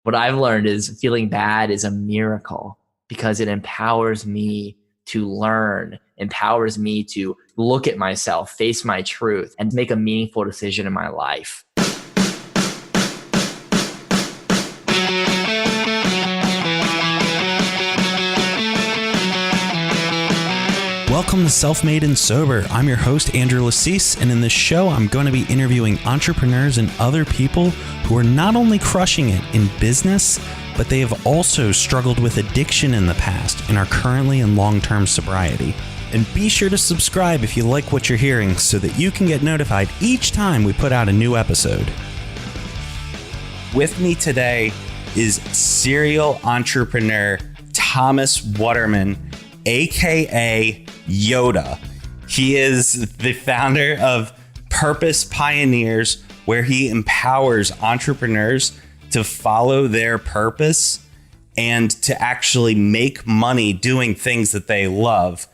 What I've learned is feeling bad is a miracle because it empowers me to learn, empowers me to look at myself, face my truth, and make a meaningful decision in my life. Welcome to Self-Made and Sober. I'm your host, Andrew Lassise, and in this show, I'm going to be interviewing entrepreneurs and other people who are not only crushing it in business, but they have also struggled with addiction in the past and are currently in long-term sobriety. And be sure to subscribe if you like what you're hearing so that you can get notified each time we put out a new episode. With me today is serial entrepreneur Thomas Waterman, aka Yoda. He is the founder of Purpose Pioneers, where he empowers entrepreneurs to follow their purpose and to actually make money doing things that they love.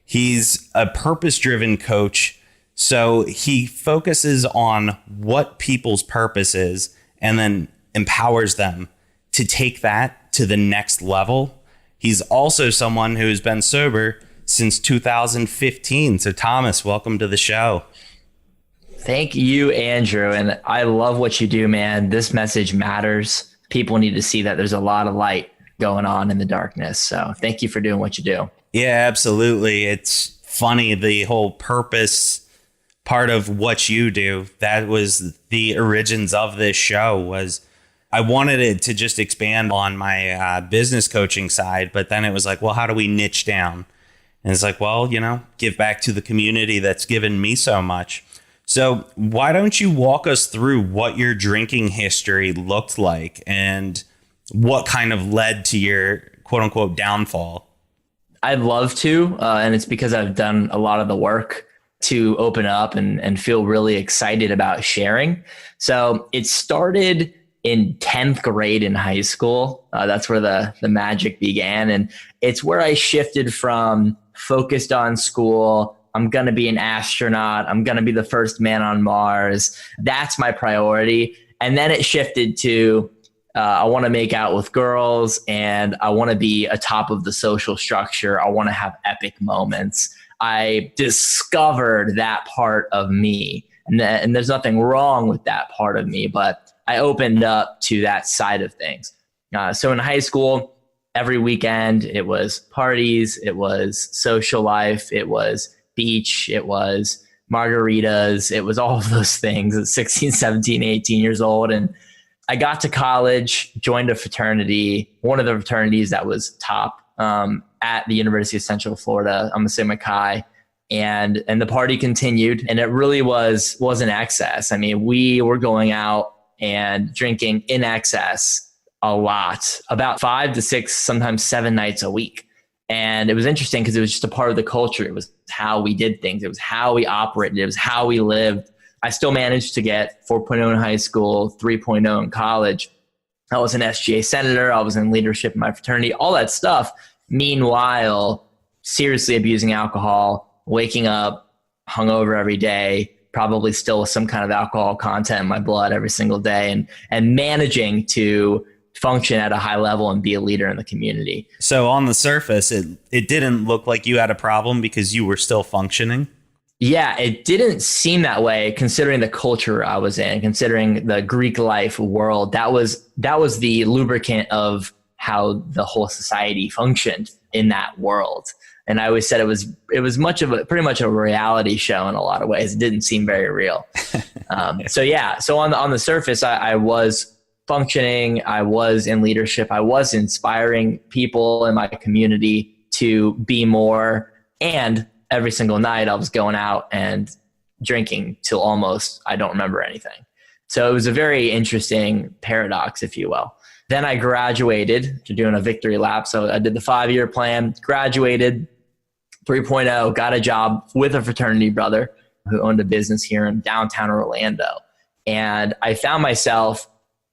He's a purpose-driven coach, so he focuses on what people's purpose is and then empowers them to take that to the next level. He's also someone who has been sober since 2015. So Thomas, welcome to the show. Thank you, Andrew. And I love what you do, man. This message matters. People need to see that there's a lot of light going on in the darkness. So thank you for doing what you do. Yeah, absolutely. It's funny. The whole purpose part of what you do, that was the origins of this show. Was I wanted it to just expand on my business coaching side, but then it was like, well, how do we niche down? And it's like, well, give back to the community that's given me so much. So why don't you walk us through what your drinking history looked like and what kind of led to your quote unquote downfall? I'd love to. And it's because I've done a lot of the work to open up and feel really excited about sharing. So it started in 10th grade in high school. That's where the magic began. And it's where I shifted from focused on school. I'm going to be an astronaut. I'm going to be the first man on Mars. That's my priority. And then it shifted to I want to make out with girls and I want to be atop of the social structure. I want to have epic moments. I discovered that part of me. And there's nothing wrong with that part of me, but I opened up to that side of things. So in high school, every weekend, it was parties, it was social life, it was beach, it was margaritas, it was all of those things at 16, 17, 18 years old. And I got to college, joined a fraternity, one of the fraternities that was top at the University of Central Florida. I'm a Sigma Chi. And the party continued, and it really was an excess. I mean, we were going out and drinking in excess a lot, about 5 to 6, sometimes 7 nights a week. And it was interesting because it was just a part of the culture. It was how we did things. It was how we operated. It was how we lived. I still managed to get 4.0 in high school, 3.0 in college. I was an SGA senator. I was in leadership in my fraternity, all that stuff. Meanwhile, seriously abusing alcohol, waking up hungover every day, probably still with some kind of alcohol content in my blood every single day, and managing to function at a high level and be a leader in the community. So on the surface, it didn't look like you had a problem because you were still functioning? Yeah, it didn't seem that way considering the culture I was in, considering the Greek life world. That was the lubricant of how the whole society functioned in that world. And I always said it was pretty much a reality show in a lot of ways. It didn't seem very real. So on the surface, I was functioning. I was in leadership. I was inspiring people in my community to be more. And every single night I was going out and drinking till almost I don't remember anything. So it was a very interesting paradox, if you will. Then I graduated to doing a victory lap. So I did the 5-year plan, graduated 3.0, got a job with a fraternity brother who owned a business here in downtown Orlando. And I found myself,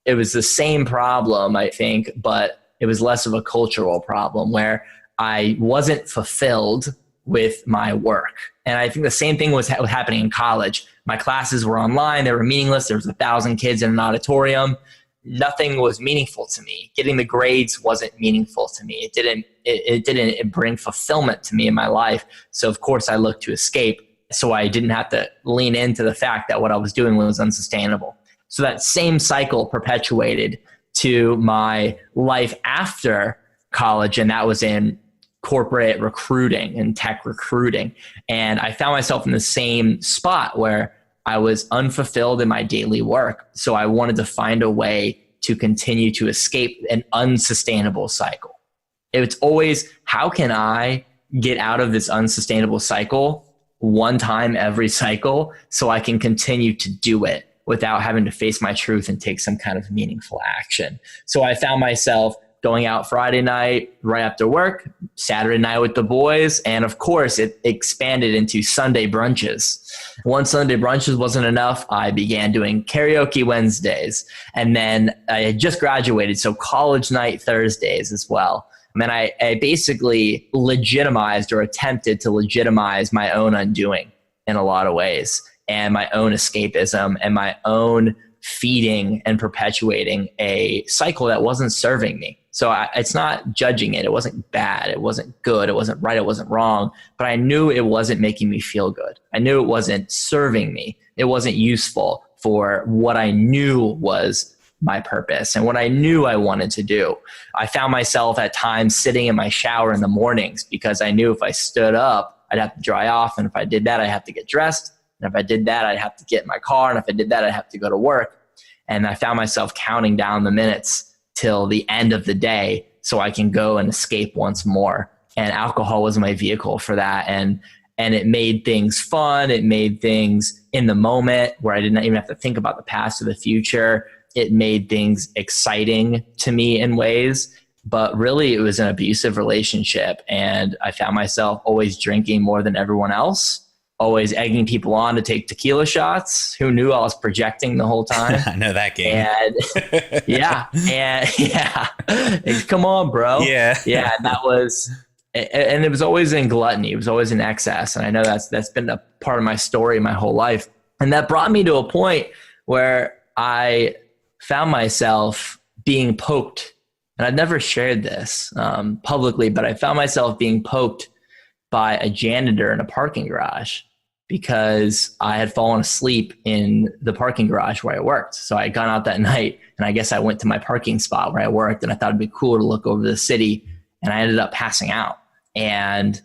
it was the same problem, I think, but it was less of a cultural problem where I wasn't fulfilled with my work. And I think the same thing was happening in college. My classes were online. They were meaningless. There was 1,000 kids in an auditorium. nothing was meaningful to me. Getting the grades wasn't meaningful to me. It didn't bring fulfillment to me in my life. So of course I looked to escape, so I didn't have to lean into the fact that what I was doing was unsustainable. So that same cycle perpetuated to my life after college, and that was in corporate recruiting and tech recruiting. And I found myself in the same spot where I was unfulfilled in my daily work. So I wanted to find a way to continue to escape an unsustainable cycle. It's always, how can I get out of this unsustainable cycle one time every cycle so I can continue to do it without having to face my truth and take some kind of meaningful action. So I found myself going out Friday night right after work, Saturday night with the boys, and of course it expanded into Sunday brunches. Once Sunday brunches wasn't enough, I began doing karaoke Wednesdays, and then I had just graduated, so college night Thursdays as well. And then I basically legitimized or attempted to legitimize my own undoing in a lot of ways, and my own escapism and my own feeding and perpetuating a cycle that wasn't serving me. So it's not judging it. It wasn't bad. It wasn't good. It wasn't right. It wasn't wrong. But I knew it wasn't making me feel good. I knew it wasn't serving me. It wasn't useful for what I knew was my purpose and what I knew I wanted to do. I found myself at times sitting in my shower in the mornings because I knew if I stood up, I'd have to dry off. And if I did that, I'd have to get dressed. And if I did that, I'd have to get in my car. And if I did that, I'd have to go to work. And I found myself counting down the minutes till the end of the day so I can go and escape once more. And alcohol was my vehicle for that. And it made things fun. It made things in the moment where I didn't even have to think about the past or the future. It made things exciting to me in ways. But really, it was an abusive relationship. And I found myself always drinking more than everyone else, always egging people on to take tequila shots. Who knew I was projecting the whole time? I know that game. And yeah. Come on, bro. Yeah. That was, and it was always in gluttony. It was always in excess. And I know that's been a part of my story my whole life. And that brought me to a point where I found myself being poked. And I've never shared this publicly, but I found myself being poked by a janitor in a parking garage because I had fallen asleep in the parking garage where I worked. So I had gone out that night, and I guess I went to my parking spot where I worked, and I thought it'd be cool to look over the city, and I ended up passing out. And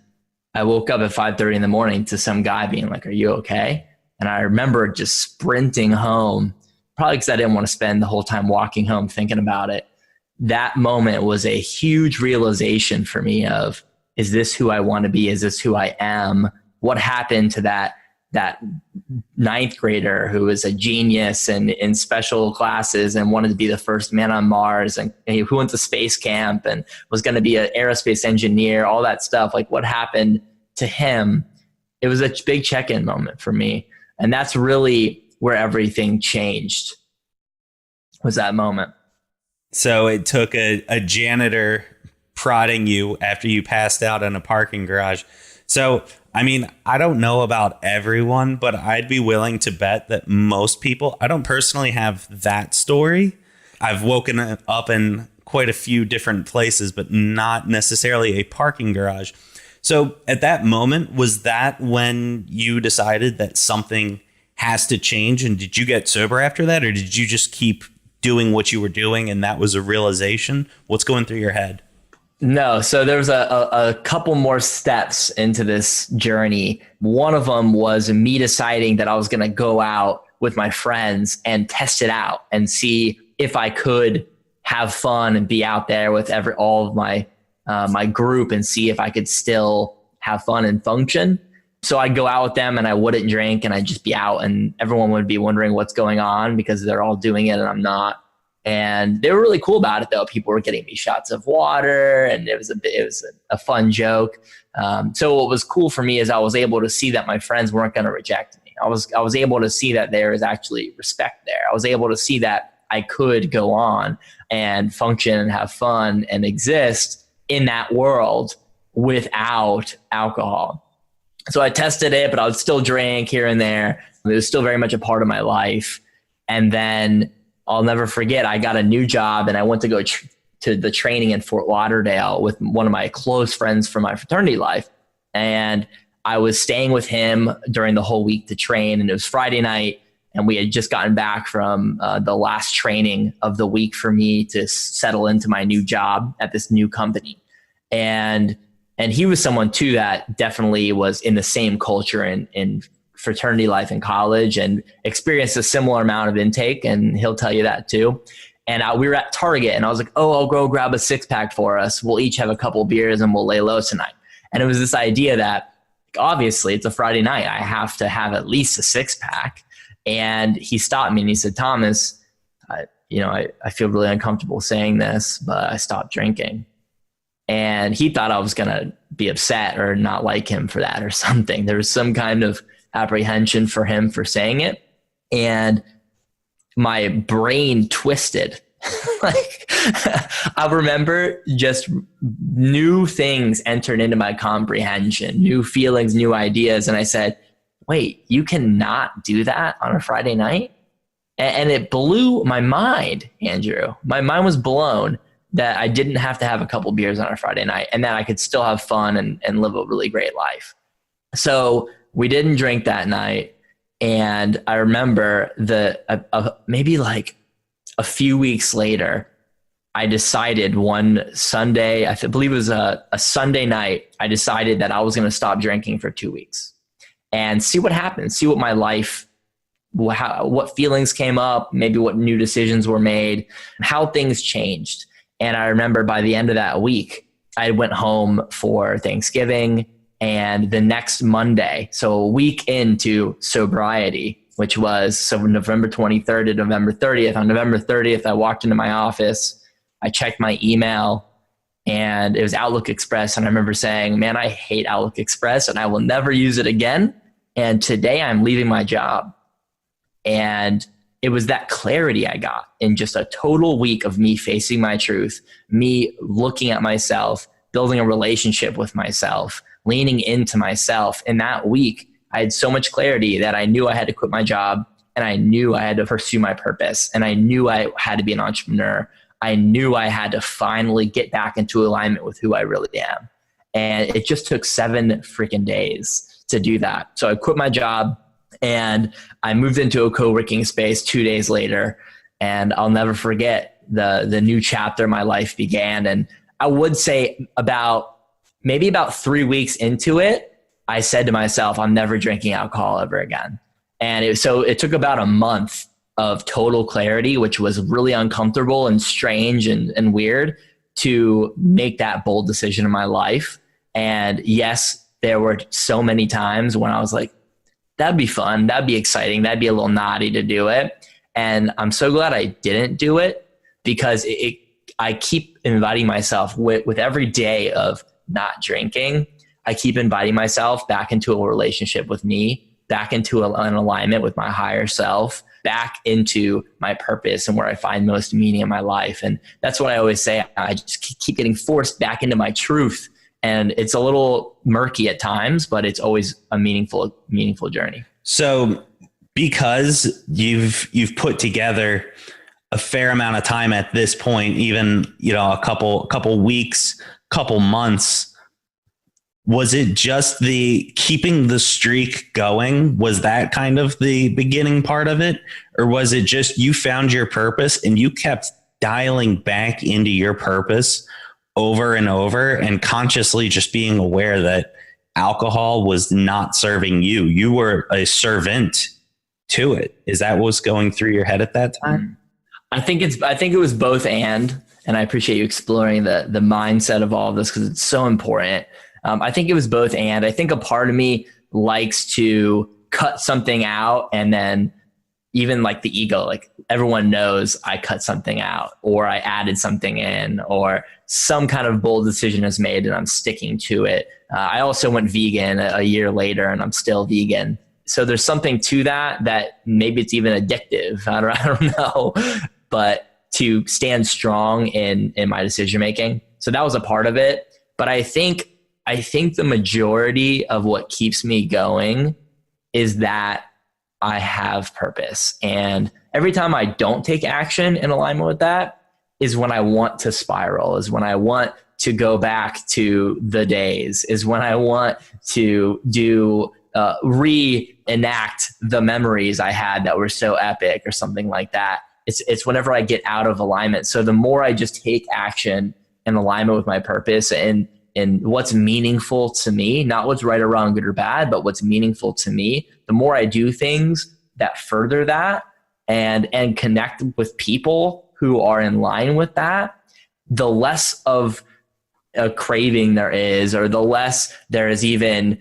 I woke up at 5:30 in the morning to some guy being like, "Are you okay?" And I remember just sprinting home, probably because I didn't want to spend the whole time walking home thinking about it. That moment was a huge realization for me of, is this who I want to be? Is this who I am? What happened to that ninth grader who was a genius and in special classes and wanted to be the first man on Mars and who went to space camp and was going to be an aerospace engineer, all that stuff? Like, what happened to him? It was a big check-in moment for me. And that's really where everything changed, was that moment. So it took a janitor prodding you after you passed out in a parking garage. So, I mean, I don't know about everyone, but I'd be willing to bet that most people, I don't personally have that story. I've woken up in quite a few different places, but not necessarily a parking garage. So at that moment, was that when you decided that something has to change? And did you get sober after that? Or did you just keep doing what you were doing and that was a realization? What's going through your head? No. So there was a couple more steps into this journey. One of them was me deciding that I was going to go out with my friends and test it out and see if I could have fun and be out there with all of my my group and see if I could still have fun and function. So I'd go out with them and I wouldn't drink and I'd just be out and everyone would be wondering what's going on because they're all doing it and I'm not. And they were really cool about it though. People were getting me shots of water and it was a fun joke. So what was cool for me is I was able to see that my friends weren't going to reject me. I was able to see that there is actually respect there. I was able to see that I could go on and function and have fun and exist in that world without alcohol. So I tested it, but I would still drink here and there. It was still very much a part of my life. And then I'll never forget, I got a new job and I went to go to the training in Fort Lauderdale with one of my close friends from my fraternity life. And I was staying with him during the whole week to train, and it was Friday night, and we had just gotten back from the last training of the week for me to settle into my new job at this new company. And he was someone too that definitely was in the same culture in fraternity life in college and experienced a similar amount of intake, and he'll tell you that too. And we were at Target, and I was like, oh, I'll go grab a 6-pack for us. We'll each have a couple beers and we'll lay low tonight. And it was this idea that obviously it's a Friday night, I have to have at least a 6-pack. And he stopped me and he said, Thomas, I feel really uncomfortable saying this, but I stopped drinking. And he thought I was going to be upset or not like him for that or something. There was some kind of apprehension for him for saying it. And my brain twisted. Like, I remember just new things entered into my comprehension, new feelings, new ideas. And I said, wait, you cannot do that on a Friday night? And it blew my mind, Andrew. My mind was blown that I didn't have to have a couple beers on a Friday night and that I could still have fun and live a really great life. So we didn't drink that night. And I remember maybe like a few weeks later, I decided one Sunday, I believe it was a Sunday night, I decided that I was going to stop drinking for 2 weeks and see what happens, see what my life, what feelings came up, maybe what new decisions were made, how things changed. And I remember by the end of that week, I went home for Thanksgiving, and the next Monday, so a week into sobriety, which was November 23rd to November 30th. On November 30th, I walked into my office, I checked my email, and it was Outlook Express. And I remember saying, man, I hate Outlook Express and I will never use it again. And today I'm leaving my job. And it was that clarity I got in just a total week of me facing my truth, me looking at myself, building a relationship with myself, leaning into myself. In that week, I had so much clarity that I knew I had to quit my job, and I knew I had to pursue my purpose, and I knew I had to be an entrepreneur. I knew I had to finally get back into alignment with who I really am. And it just took 7 freaking days to do that. So I quit my job and I moved into a co-working space 2 days later, and I'll never forget the new chapter my life began. And I would say maybe about 3 weeks into it, I said to myself, I'm never drinking alcohol ever again. And it took about a month of total clarity, which was really uncomfortable and strange and weird, to make that bold decision in my life. And yes, there were so many times when I was like, that'd be fun, that'd be exciting, that'd be a little naughty to do it. And I'm so glad I didn't do it, because I keep inviting myself with every day of not drinking. I keep inviting myself back into a relationship with me, back into an alignment with my higher self, back into my purpose and where I find most meaning in my life. And that's what I always say. I just keep getting forced back into my truth. And it's a little murky at times, but it's always a meaningful journey. So because you've put together a fair amount of time at this point, even, a couple weeks, couple months, was it just the keeping the streak going? Was that kind of the beginning part of it? Or was it just you found your purpose and you kept dialing back into your purpose over and over, and consciously just being aware that alcohol was not serving you? You were a servant to it. Is that what was going through your head at that time? I think it was both and I appreciate you exploring the mindset of all of this, because it's so important. I think it was both and. I think a part of me likes to cut something out, and then even like the ego, like everyone knows I cut something out, or I added something in, or some kind of bold decision is made and I'm sticking to it. I also went vegan a year later and I'm still vegan. So there's something to that maybe it's even addictive. I don't know, but to stand strong in my decision making. So that was a part of it. But I think the majority of what keeps me going is that I have purpose. And every time I don't take action in alignment with that is when I want to spiral, is when I want to go back to the days, is when I want to reenact the memories I had that were so epic or something like that. It's whenever I get out of alignment. So the more I just take action in alignment with my purpose and what's meaningful to me, not what's right or wrong, good or bad, but what's meaningful to me, the more I do things that further that and connect with people who are in line with that, the less of a craving there is, or the less there is even,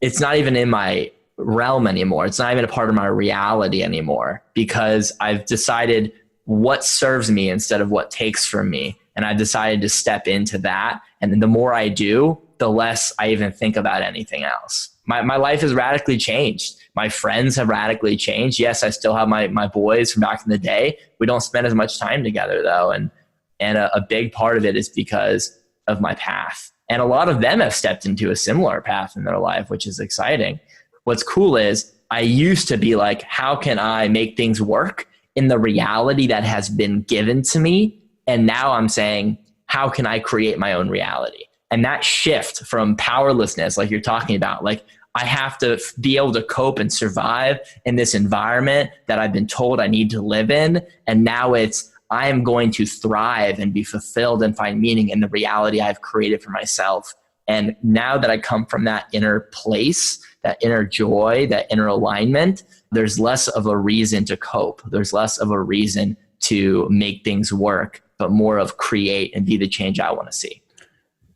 it's not even in my realm anymore. It's not even a part of my reality anymore, because I've decided what serves me instead of what takes from me. And I decided to step into that. And then the more I do, the less I even think about anything else. My life has radically changed. My friends have radically changed. Yes, I still have my boys from back in the day. We don't spend as much time together though. And a big part of it is because of my path. And a lot of them have stepped into a similar path in their life, which is exciting. What's cool is I used to be like, how can I make things work in the reality that has been given to me? And now I'm saying, how can I create my own reality? And that shift from powerlessness, like you're talking about, like I have to be able to cope and survive in this environment that I've been told I need to live in. And now it's, I am going to thrive and be fulfilled and find meaning in the reality I've created for myself. And now that I come from that inner place, that inner joy, that inner alignment, there's less of a reason to cope. There's less of a reason to make things work, but more of create and be the change I want to see.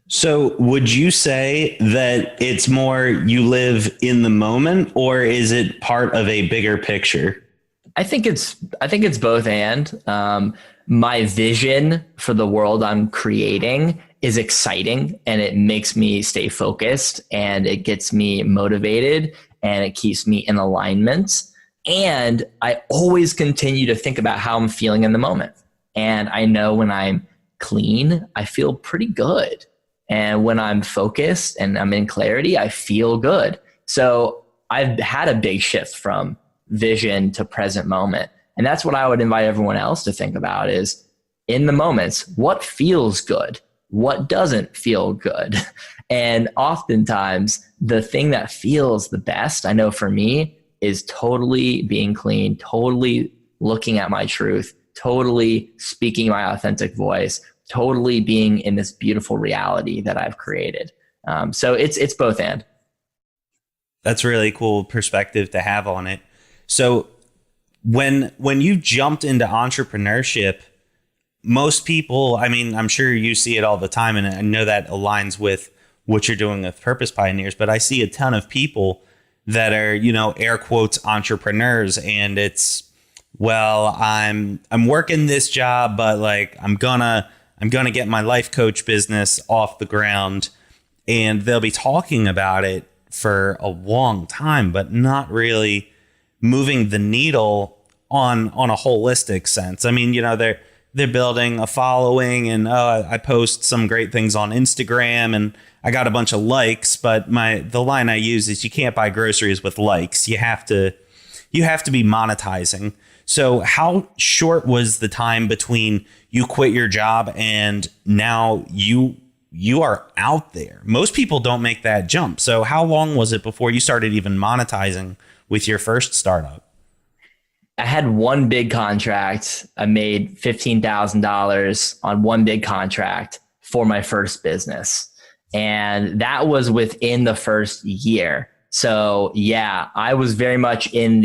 So would you say that it's more you live in the moment, or is it part of a bigger picture? I think it's both and. My vision for the world I'm creating is exciting, and it makes me stay focused, and it gets me motivated, and it keeps me in alignment. And I always continue to think about how I'm feeling in the moment. And I know when I'm clean, I feel pretty good. And when I'm focused and I'm in clarity, I feel good. So I've had a big shift from vision to present moment. And that's what I would invite everyone else to think about is in the moments, what feels good? What doesn't feel good? And oftentimes the thing that feels the best, I know for me, is totally being clean, totally looking at my truth, totally speaking my authentic voice, totally being in this beautiful reality that I've created. So it's both and. That's really cool perspective to have on it. So when you jumped into entrepreneurship, most people, I mean, I'm sure you see it all the time, and I know that aligns with what you're doing with Purpose Pioneers, but I see a ton of people that are, air quotes, entrepreneurs, and it's, well, I'm working this job, but like I'm gonna get my life coach business off the ground, and they'll be talking about it for a long time, but not really moving the needle on a holistic sense. I mean, they're building a following, and I post some great things on Instagram and I got a bunch of likes, but the line I use is you can't buy groceries with likes. You have to be monetizing. So how short was the time between you quit your job and now you are out there? Most people don't make that jump. So how long was it before you started even monetizing with your first startup? I had one big contract. I made $15,000 on one big contract for my first business. And that was within the first year. So yeah, I was very much in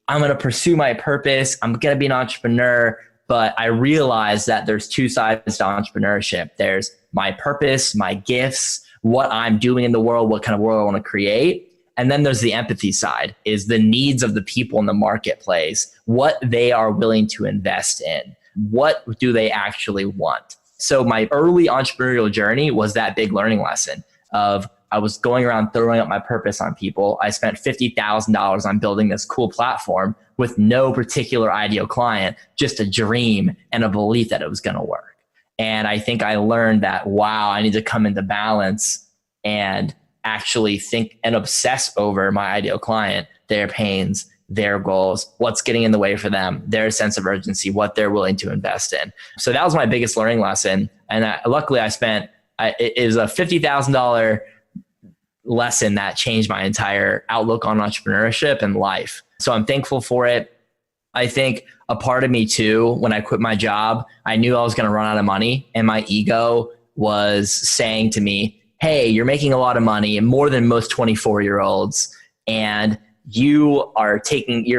I'm going to pursue my purpose. I'm going to be an entrepreneur. But I realized that there's two sides to entrepreneurship. There's my purpose, my gifts, what I'm doing in the world, what kind of world I want to create. And then there's the empathy side, is the needs of the people in the marketplace, what they are willing to invest in. What do they actually want? So my early entrepreneurial journey was that big learning lesson of I was going around throwing up my purpose on people. I spent $50,000 on building this cool platform with no particular ideal client, just a dream and a belief that it was going to work. And I think I learned that, wow, I need to come into balance and actually think and obsess over my ideal client, their pains, their goals, what's getting in the way for them, their sense of urgency, what they're willing to invest in. So that was my biggest learning lesson. And luckily it was a $50,000 lesson that changed my entire outlook on entrepreneurship and life. So I'm thankful for it. I think a part of me too, when I quit my job, I knew I was going to run out of money, and my ego was saying to me, hey, you're making a lot of money and more than most 24-year-olds. And you're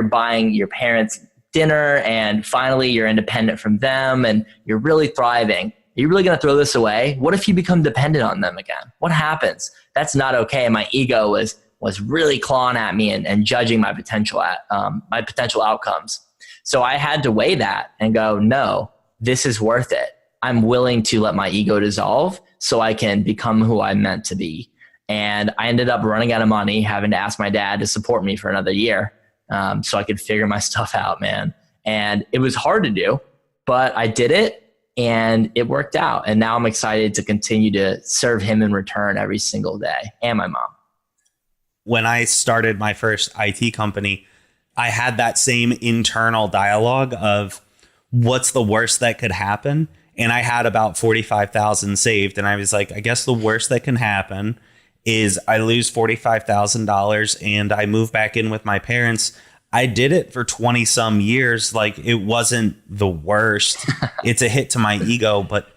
buying your parents dinner, and finally you're independent from them and you're really thriving. Are you really going to throw this away? What if you become dependent on them again? What happens? That's not okay. And my ego was really clawing at me and judging my potential outcomes. So I had to weigh that and go, no, this is worth it. I'm willing to let my ego dissolve so I can become who I'm meant to be. And I ended up running out of money, having to ask my dad to support me for another year so I could figure my stuff out, man. And it was hard to do, but I did it and it worked out. And now I'm excited to continue to serve him in return every single day, and my mom. When I started my first IT company, I had that same internal dialogue of what's the worst that could happen. And I had about 45,000 saved. And I was like, I guess the worst that can happen is I lose $45,000 and I move back in with my parents. I did it for 20 some years. Like, it wasn't the worst. It's a hit to my ego. But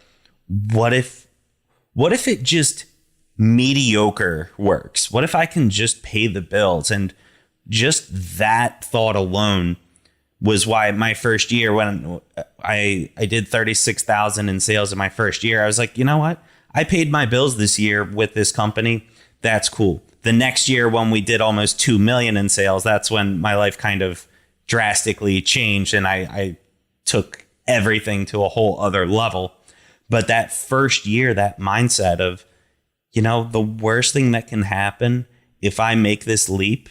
what if it just mediocre works? What if I can just pay the bills? And just that thought alone was why my first year, when I did 36,000 in sales in my first year, I was like, you know what? I paid my bills this year with this company. That's cool. The next year, when we did almost 2 million in sales, that's when my life kind of drastically changed and I took everything to a whole other level. But that first year, that mindset of, you know, the worst thing that can happen if I make this leap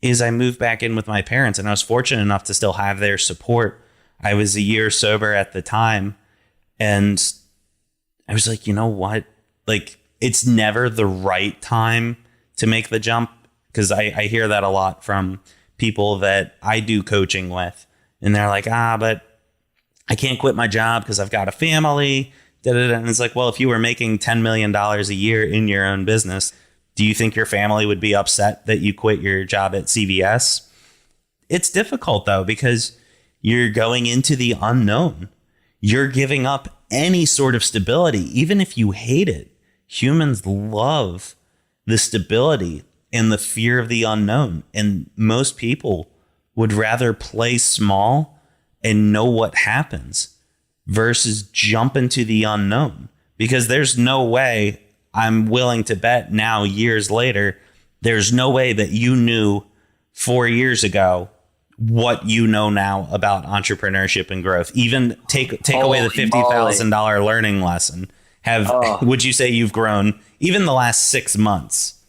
is I moved back in with my parents, and I was fortunate enough to still have their support. I was a year sober at the time, and I was like, you know what? Like, it's never the right time to make the jump, because I hear that a lot from people that I do coaching with, and they're like, but I can't quit my job because I've got a family. And it's like, well, if you were making $10 million a year in your own business, do you think your family would be upset that you quit your job at CVS? It's difficult, though, because you're going into the unknown. You're giving up any sort of stability, even if you hate it. Humans love the stability and the fear of the unknown. And most people would rather play small and know what happens versus jump into the unknown, because there's no way, I'm willing to bet now, years later, there's no way that you knew 4 years ago what you know now about entrepreneurship and growth. Even take away the $50,000 learning lesson. Would you say you've grown even the last 6 months?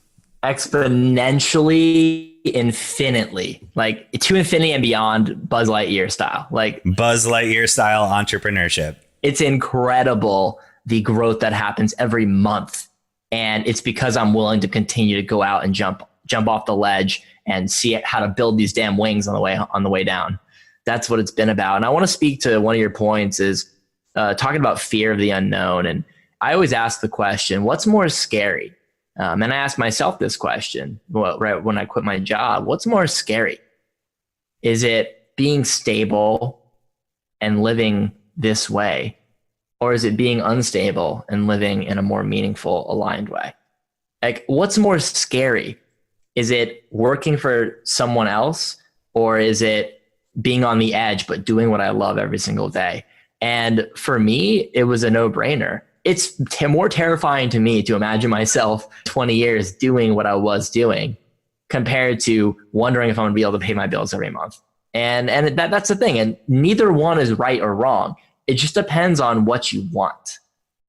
Exponentially, infinitely, like to infinity and beyond, Buzz Lightyear style. Like Buzz Lightyear style entrepreneurship. It's incredible, the growth that happens every month. And it's because I'm willing to continue to go out and jump off the ledge and see how to build these damn wings on the way down. That's what it's been about. And I want to speak to one of your points is talking about fear of the unknown. And I always ask the question, what's more scary? And I asked myself this question, right when I quit my job, what's more scary? Is it being stable and living this way? Or is it being unstable and living in a more meaningful, aligned way? Like, what's more scary? Is it working for someone else, or is it being on the edge but doing what I love every single day? And for me, it was a no-brainer. It's more terrifying to me to imagine myself 20 years doing what I was doing compared to wondering if I'm going to be able to pay my bills every month. And that's the thing. And neither one is right or wrong. It just depends on what you want.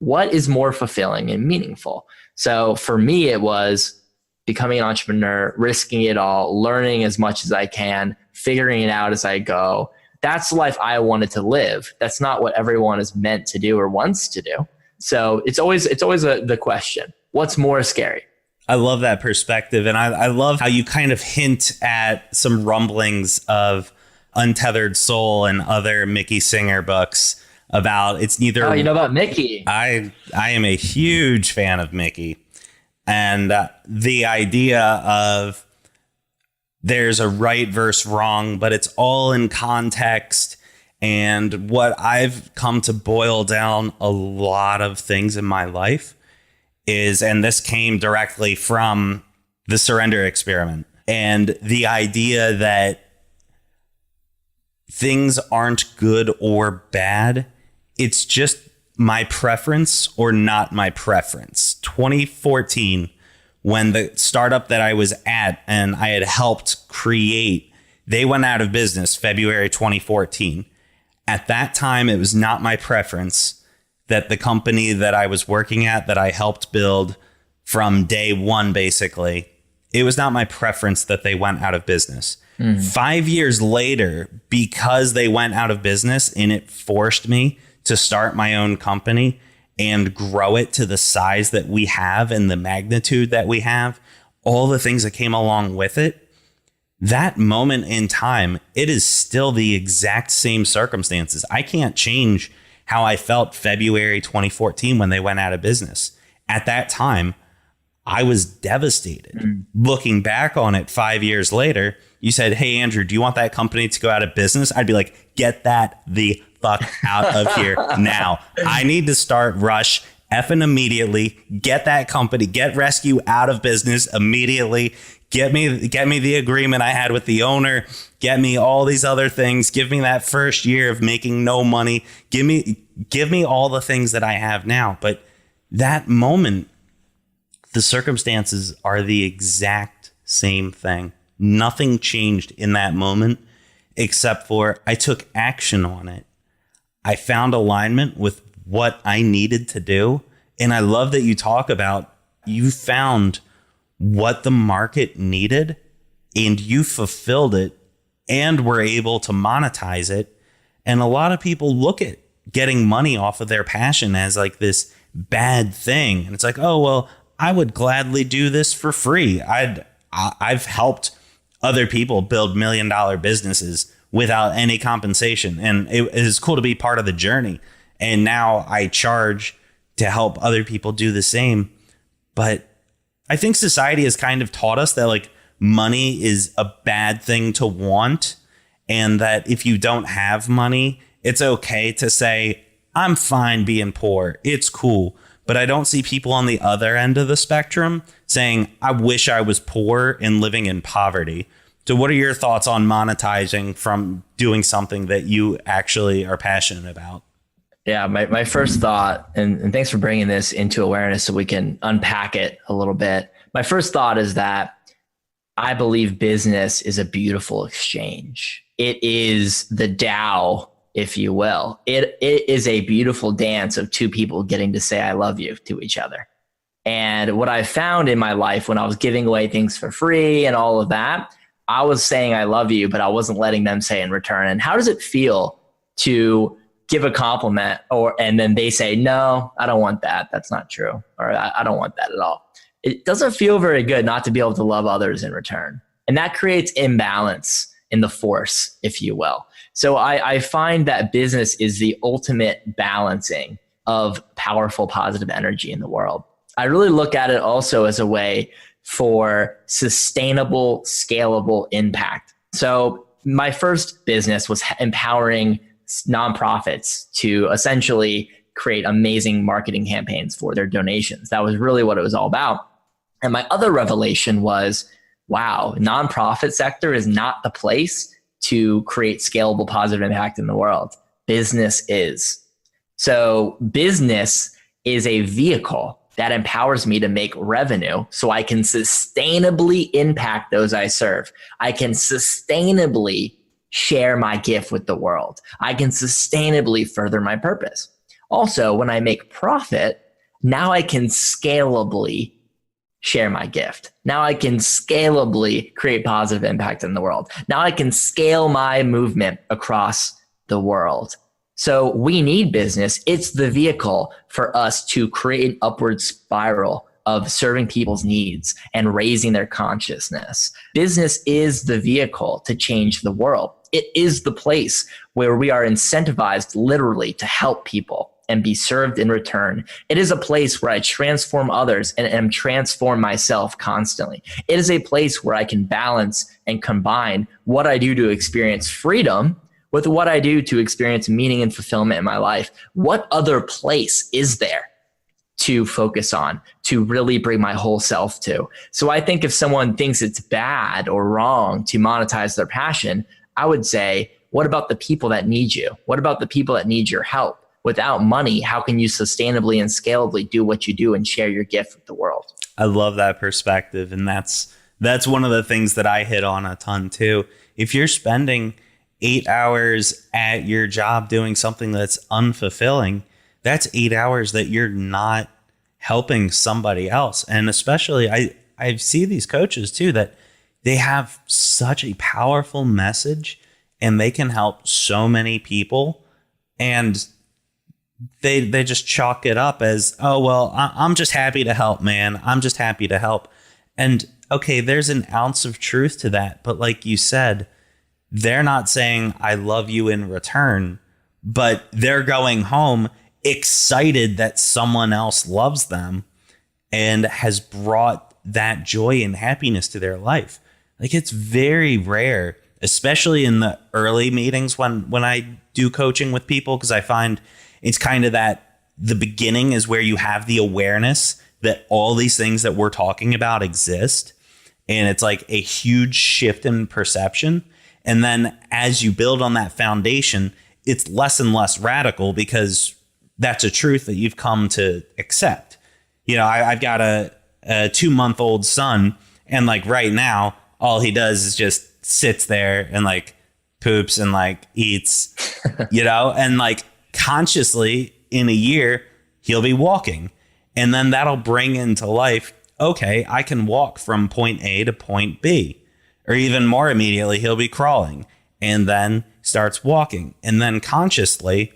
What is more fulfilling and meaningful? So for me, it was becoming an entrepreneur, risking it all, learning as much as I can, figuring it out as I go. That's the life I wanted to live. That's not what everyone is meant to do or wants to do. So it's always the question, what's more scary? I love that perspective. And I love how you kind of hint at some rumblings of Untethered Soul and other Mickey Singer books about it's neither. Oh, you know about Mickey? I am a huge fan of Mickey. And the idea of there's a right versus wrong, but it's all in context. And what I've come to boil down a lot of things in my life is, and this came directly from the surrender experiment and the idea that things aren't good or bad. It's just my preference or not my preference. 2014, when the startup that I was at and I had helped create, they went out of business February 2014. At that time, it was not my preference that the company that I was working at, that I helped build from day one, basically, it was not my preference that they went out of business. 5 years later, because they went out of business and it forced me to start my own company and grow it to the size that we have and the magnitude that we have, all the things that came along with it, that moment in time, it is still the exact same circumstances. I can't change how I felt February 2014 when they went out of business. At that time, I was devastated. Looking back on it 5 years later, you said, hey, Andrew, do you want that company to go out of business? I'd be like, get that the fuck out of here now. I need to start Rush effing immediately. Get that company, get Rescue out of business immediately. Get me the agreement I had with the owner. Get me all these other things. Give me that first year of making no money. Give me all the things that I have now. But that moment, the circumstances are the exact same thing. Nothing changed in that moment except for I took action on it. I found alignment with what I needed to do. And I love that you talk about you found what the market needed and you fulfilled it and were able to monetize it. And a lot of people look at getting money off of their passion as like this bad thing. And it's like, oh, well, I would gladly do this for free. I've helped other people build $1 million businesses without any compensation. And it is cool to be part of the journey. And now I charge to help other people do the same. But I think society has kind of taught us that like money is a bad thing to want. And that if you don't have money, it's okay to say, I'm fine being poor. It's cool. But I don't see people on the other end of the spectrum saying, I wish I was poor and living in poverty. So what are your thoughts on monetizing from doing something that you actually are passionate about? Yeah, my first thought, and thanks for bringing this into awareness so we can unpack it a little bit. My first thought is that I believe business is a beautiful exchange. It is the Tao, if you will. It is a beautiful dance of two people getting to say I love you to each other. And what I found in my life when I was giving away things for free and all of that, I was saying I love you, but I wasn't letting them say in return. And how does it feel to give a compliment and then they say, no, I don't want that. That's not true. Or I don't want that at all. It doesn't feel very good not to be able to love others in return. And that creates imbalance in the force, if you will. So I find that business is the ultimate balancing of powerful, positive energy in the world. I really look at it also as a way for sustainable, scalable impact. So my first business was empowering nonprofits to essentially create amazing marketing campaigns for their donations. That was really what it was all about. And my other revelation was, wow, nonprofit sector is not the place to create scalable positive impact in the world. Business is. So business is a vehicle that empowers me to make revenue so I can sustainably impact those I serve. I can sustainably share my gift with the world. I can sustainably further my purpose. Also, when I make profit, now I can scalably share my gift. Now I can scalably create positive impact in the world. Now I can scale my movement across the world. So we need business. It's the vehicle for us to create an upward spiral of serving people's needs and raising their consciousness. Business is the vehicle to change the world. It is the place where we are incentivized literally to help people and be served in return. It is a place where I transform others and am transform myself constantly. It is a place where I can balance and combine what I do to experience freedom with what I do to experience meaning and fulfillment in my life. What other place is there to focus on, to really bring my whole self to? So I think if someone thinks it's bad or wrong to monetize their passion, I would say, what about the people that need you? What about the people that need your help? Without money, how can you sustainably and scalably do what you do and share your gift with the world? I love that perspective. And that's one of the things that I hit on a ton too. If you're spending 8 hours at your job doing something that's unfulfilling, that's 8 hours that you're not helping somebody else. And especially I see these coaches too, that they have such a powerful message and they can help so many people. And they just chalk it up as, oh, well, I'm just happy to help, man. I'm just happy to help. And okay, there's an ounce of truth to that. But like you said, they're not saying I love you in return, but they're going home excited that someone else loves them and has brought that joy and happiness to their life. Like, it's very rare, especially in the early meetings when I do coaching with people, because I find it's kind of that the beginning is where you have the awareness that all these things that we're talking about exist. And it's like a huge shift in perception. And then as you build on that foundation, it's less and less radical because that's a truth that you've come to accept. You know, I've got a 2-month-old son, and like right now, all he does is just sits there and like poops and like eats, you know, and like consciously in a year, he'll be walking. And then that'll bring into life, okay, I can walk from point A to point B. Or even more immediately, he'll be crawling and then starts walking. And then consciously,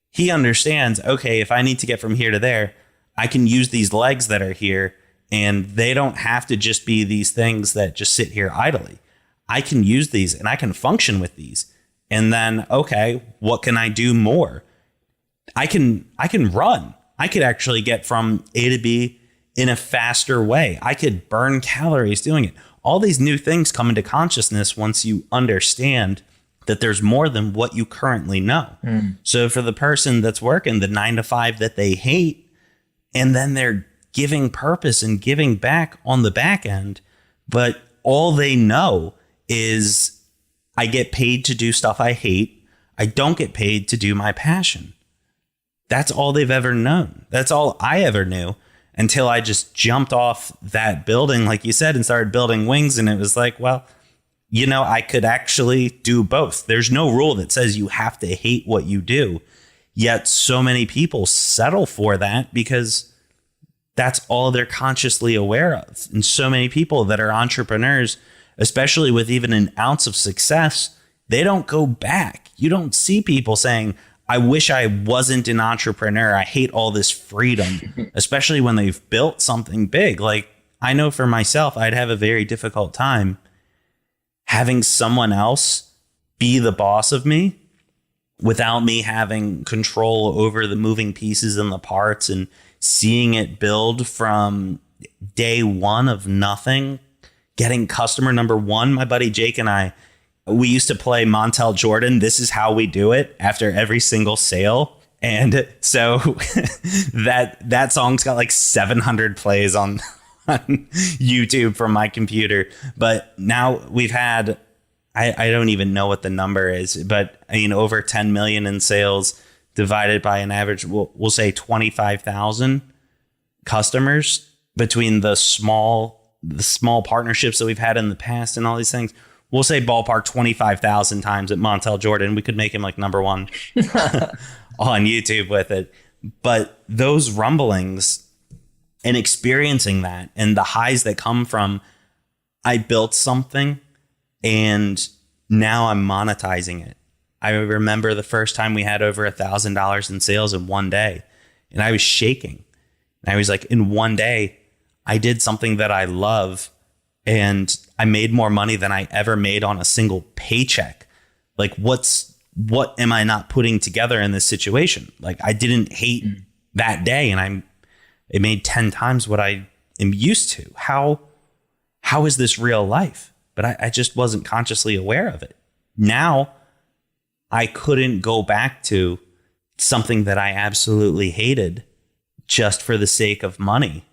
he understands, okay, if I need to get from here to there, I can use these legs that are here, and they don't have to just be these things that just sit here idly. I can use these and I can function with these. And then, okay, what can I do more? I can run. I could actually get from A to B in a faster way. I could burn calories doing it. All these new things come into consciousness once you understand that there's more than what you currently know. So for the person that's working the 9 to 5 that they hate, and then they're giving purpose and giving back on the back end, but all they know is I get paid to do stuff I hate. I don't get paid to do my passion. That's all they've ever known. That's all I ever knew until I just jumped off that building, like you said, and started building wings. And it was like, well, you know, I could actually do both. There's no rule that says you have to hate what you do. Yet so many people settle for that because that's all they're consciously aware of. And so many people that are entrepreneurs, especially with even an ounce of success, they don't go back. You don't see people saying, I wish I wasn't an entrepreneur. I hate all this freedom, especially when they've built something big. Like, I know for myself, I'd have a very difficult time having someone else be the boss of me without me having control over the moving pieces and the parts and seeing it build from day one of nothing, getting customer number one. My buddy Jake and I, we used to play Montel Jordan. This is how we do it after every single sale. And so that song's got like 700 plays on YouTube from my computer. But now we've had, I don't even know what the number is, but I mean, over 10 million in sales divided by an average, we'll say 25,000 customers between the small partnerships that we've had in the past and all these things. We'll say ballpark 25,000 times at Montel Jordan. We could make him like number one on YouTube with it. But those rumblings and experiencing that and the highs that come from, I built something and now I'm monetizing it. I remember the first time we had over $1,000 in sales in one day, and I was shaking. And I was like, in one day, I did something that I love and I made more money than I ever made on a single paycheck. Like what am I not putting together in this situation? Like I didn't hate that day and it made 10 times what I am used to. How is this real life? But I just wasn't consciously aware of it. Now I couldn't go back to something that I absolutely hated just for the sake of money.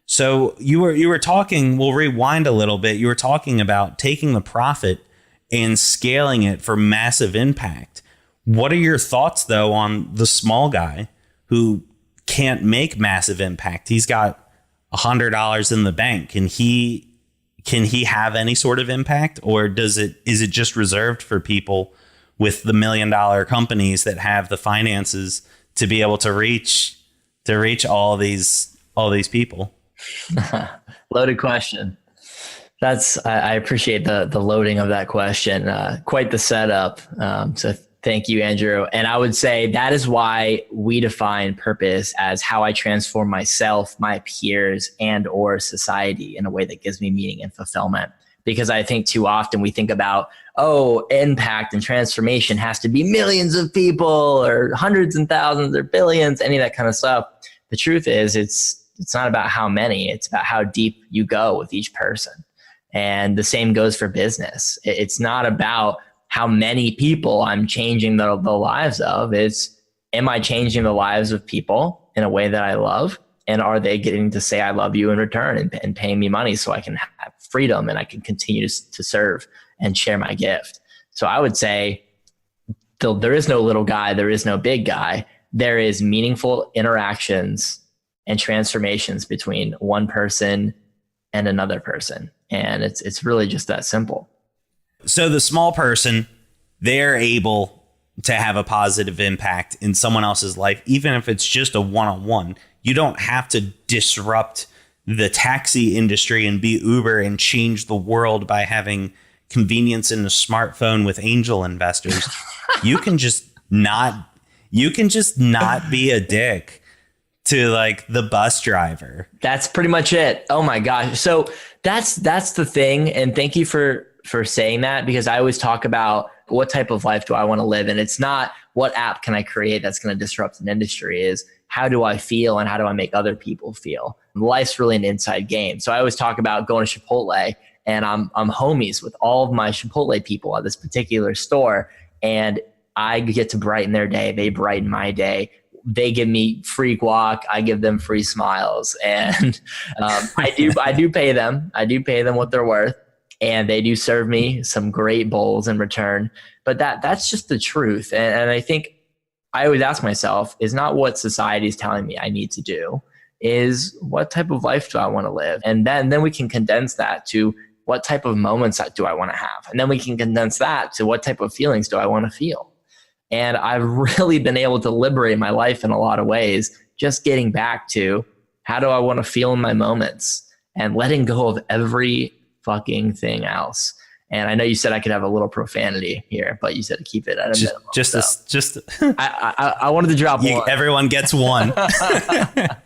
So you were talking, we'll rewind a little bit. You were talking about taking the profit and scaling it for massive impact. What are your thoughts though on the small guy who can't make massive impact? He's got $100 in the bank. Can he have any sort of impact, or is it just reserved for people with the $1 million companies that have the finances to be able to reach all these people? Loaded question. I appreciate the loading of that question. Quite the setup. So thank you, Andrew. And I would say that is why we define purpose as how I transform myself, my peers, and or society in a way that gives me meaning and fulfillment. Because I think too often we think about, impact and transformation has to be millions of people or hundreds and thousands or billions, any of that kind of stuff. The truth is it's not about how many, it's about how deep you go with each person. And the same goes for business. It's not about how many people I'm changing the lives of. It's, am I changing the lives of people in a way that I love? And are they getting to say I love you in return and paying me money so I can have freedom and I can continue to serve and share my gift? So I would say there is no little guy, there is no big guy. There is meaningful interactions and transformations between one person and another person. And it's really just that simple. So the small person, they're able to have a positive impact in someone else's life, even if it's just a one-on-one. You don't have to disrupt the taxi industry and be Uber and change the world by having convenience in a smartphone with angel investors. You can just not be a dick to like the bus driver. That's pretty much it. Oh my gosh. So that's the thing. And thank you for saying that, because I always talk about what type of life do I want to live? And it's not what app can I create that's going to disrupt an industry, is how do I feel and how do I make other people feel? Life's really an inside game. So I always talk about going to Chipotle, and I'm homies with all of my Chipotle people at this particular store, and I get to brighten their day. They brighten my day. They give me free guac. I give them free smiles, and I do pay them. I do pay them what they're worth, and they do serve me some great bowls in return. But that's just the truth. And I think I always ask myself, is not what society is telling me I need to do, is what type of life do I want to live? And then we can condense that to what type of moments do I want to have? And then we can condense that to what type of feelings do I want to feel? And I've really been able to liberate my life in a lot of ways, just getting back to how do I want to feel in my moments and letting go of every fucking thing else. And I know you said I could have a little profanity here, but you said to keep it at a minimum. I wanted to drop one. Everyone gets one. I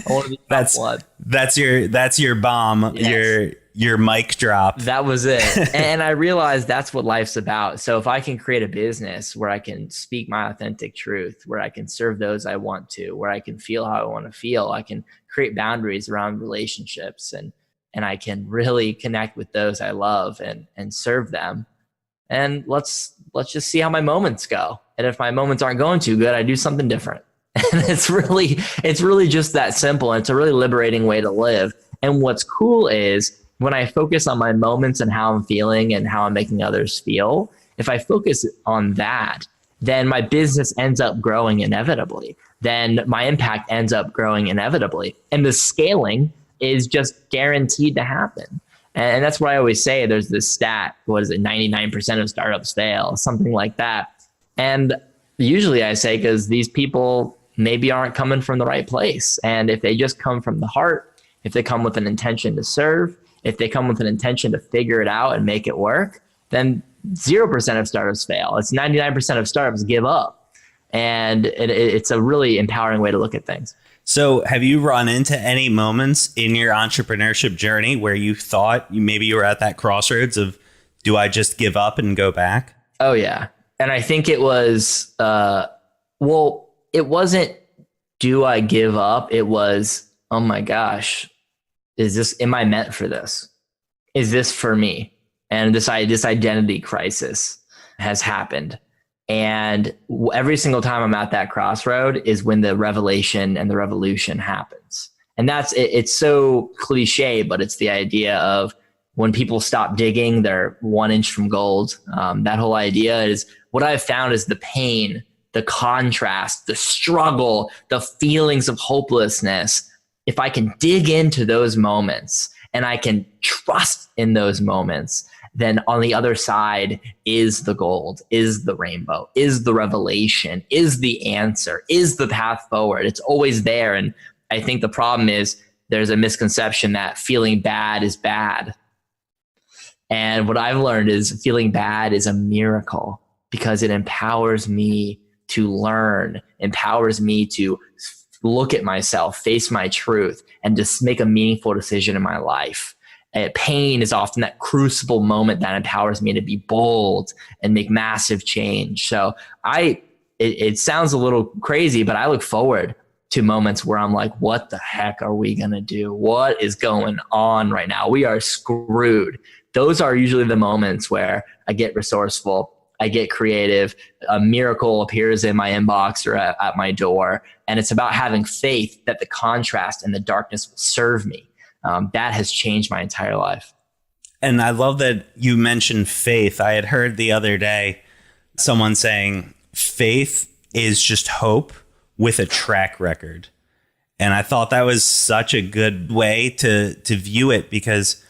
wanted to drop one. That's your bomb. Yes. Your mic drop. That was it. And I realized that's what life's about. So if I can create a business where I can speak my authentic truth, where I can serve those I want to, where I can feel how I want to feel, I can create boundaries around relationships, and I can really connect with those I love and serve them. And let's just see how my moments go. And if my moments aren't going too good, I do something different. And it's really just that simple. And it's a really liberating way to live. And what's cool is when I focus on my moments and how I'm feeling and how I'm making others feel, if I focus on that, then my business ends up growing inevitably. Then my impact ends up growing inevitably. And the scaling is just guaranteed to happen. And that's what I always say. There's this stat, 99% of startups fail, something like that. And usually I say, because these people maybe aren't coming from the right place. And if they just come from the heart, if they come with an intention to serve, if they come with an intention to figure it out and make it work, then 0% of startups fail. It's 99% of startups give up. And it's a really empowering way to look at things. So have you run into any moments in your entrepreneurship journey where you thought maybe you were at that crossroads of, do I just give up and go back? Oh, yeah. And I think it was, it wasn't, do I give up? It was, oh my gosh, am I meant for this? Is this for me? And this identity crisis has happened. And every single time I'm at that crossroad is when the revelation and the revolution happens. And it's so cliche, but it's the idea of when people stop digging, they're 1 inch from gold. That whole idea is what I've found is the pain, the contrast, the struggle, the feelings of hopelessness. If I can dig into those moments and I can trust in those moments, then on the other side is the gold, is the rainbow, is the revelation, is the answer, is the path forward. It's always there. And I think the problem is there's a misconception that feeling bad is bad. And what I've learned is feeling bad is a miracle because it empowers me to learn, empowers me to look at myself, face my truth, and just make a meaningful decision in my life. Pain is often that crucible moment that empowers me to be bold and make massive change. So it sounds a little crazy, but I look forward to moments where I'm like, what the heck are we going to do? What is going on right now? We are screwed. Those are usually the moments where I get resourceful, I get creative, a miracle appears in my inbox or at my door. And it's about having faith that the contrast and the darkness will serve me. That has changed my entire life. And I love that you mentioned faith. I had heard the other day someone saying faith is just hope with a track record. And I thought that was such a good way to view it, because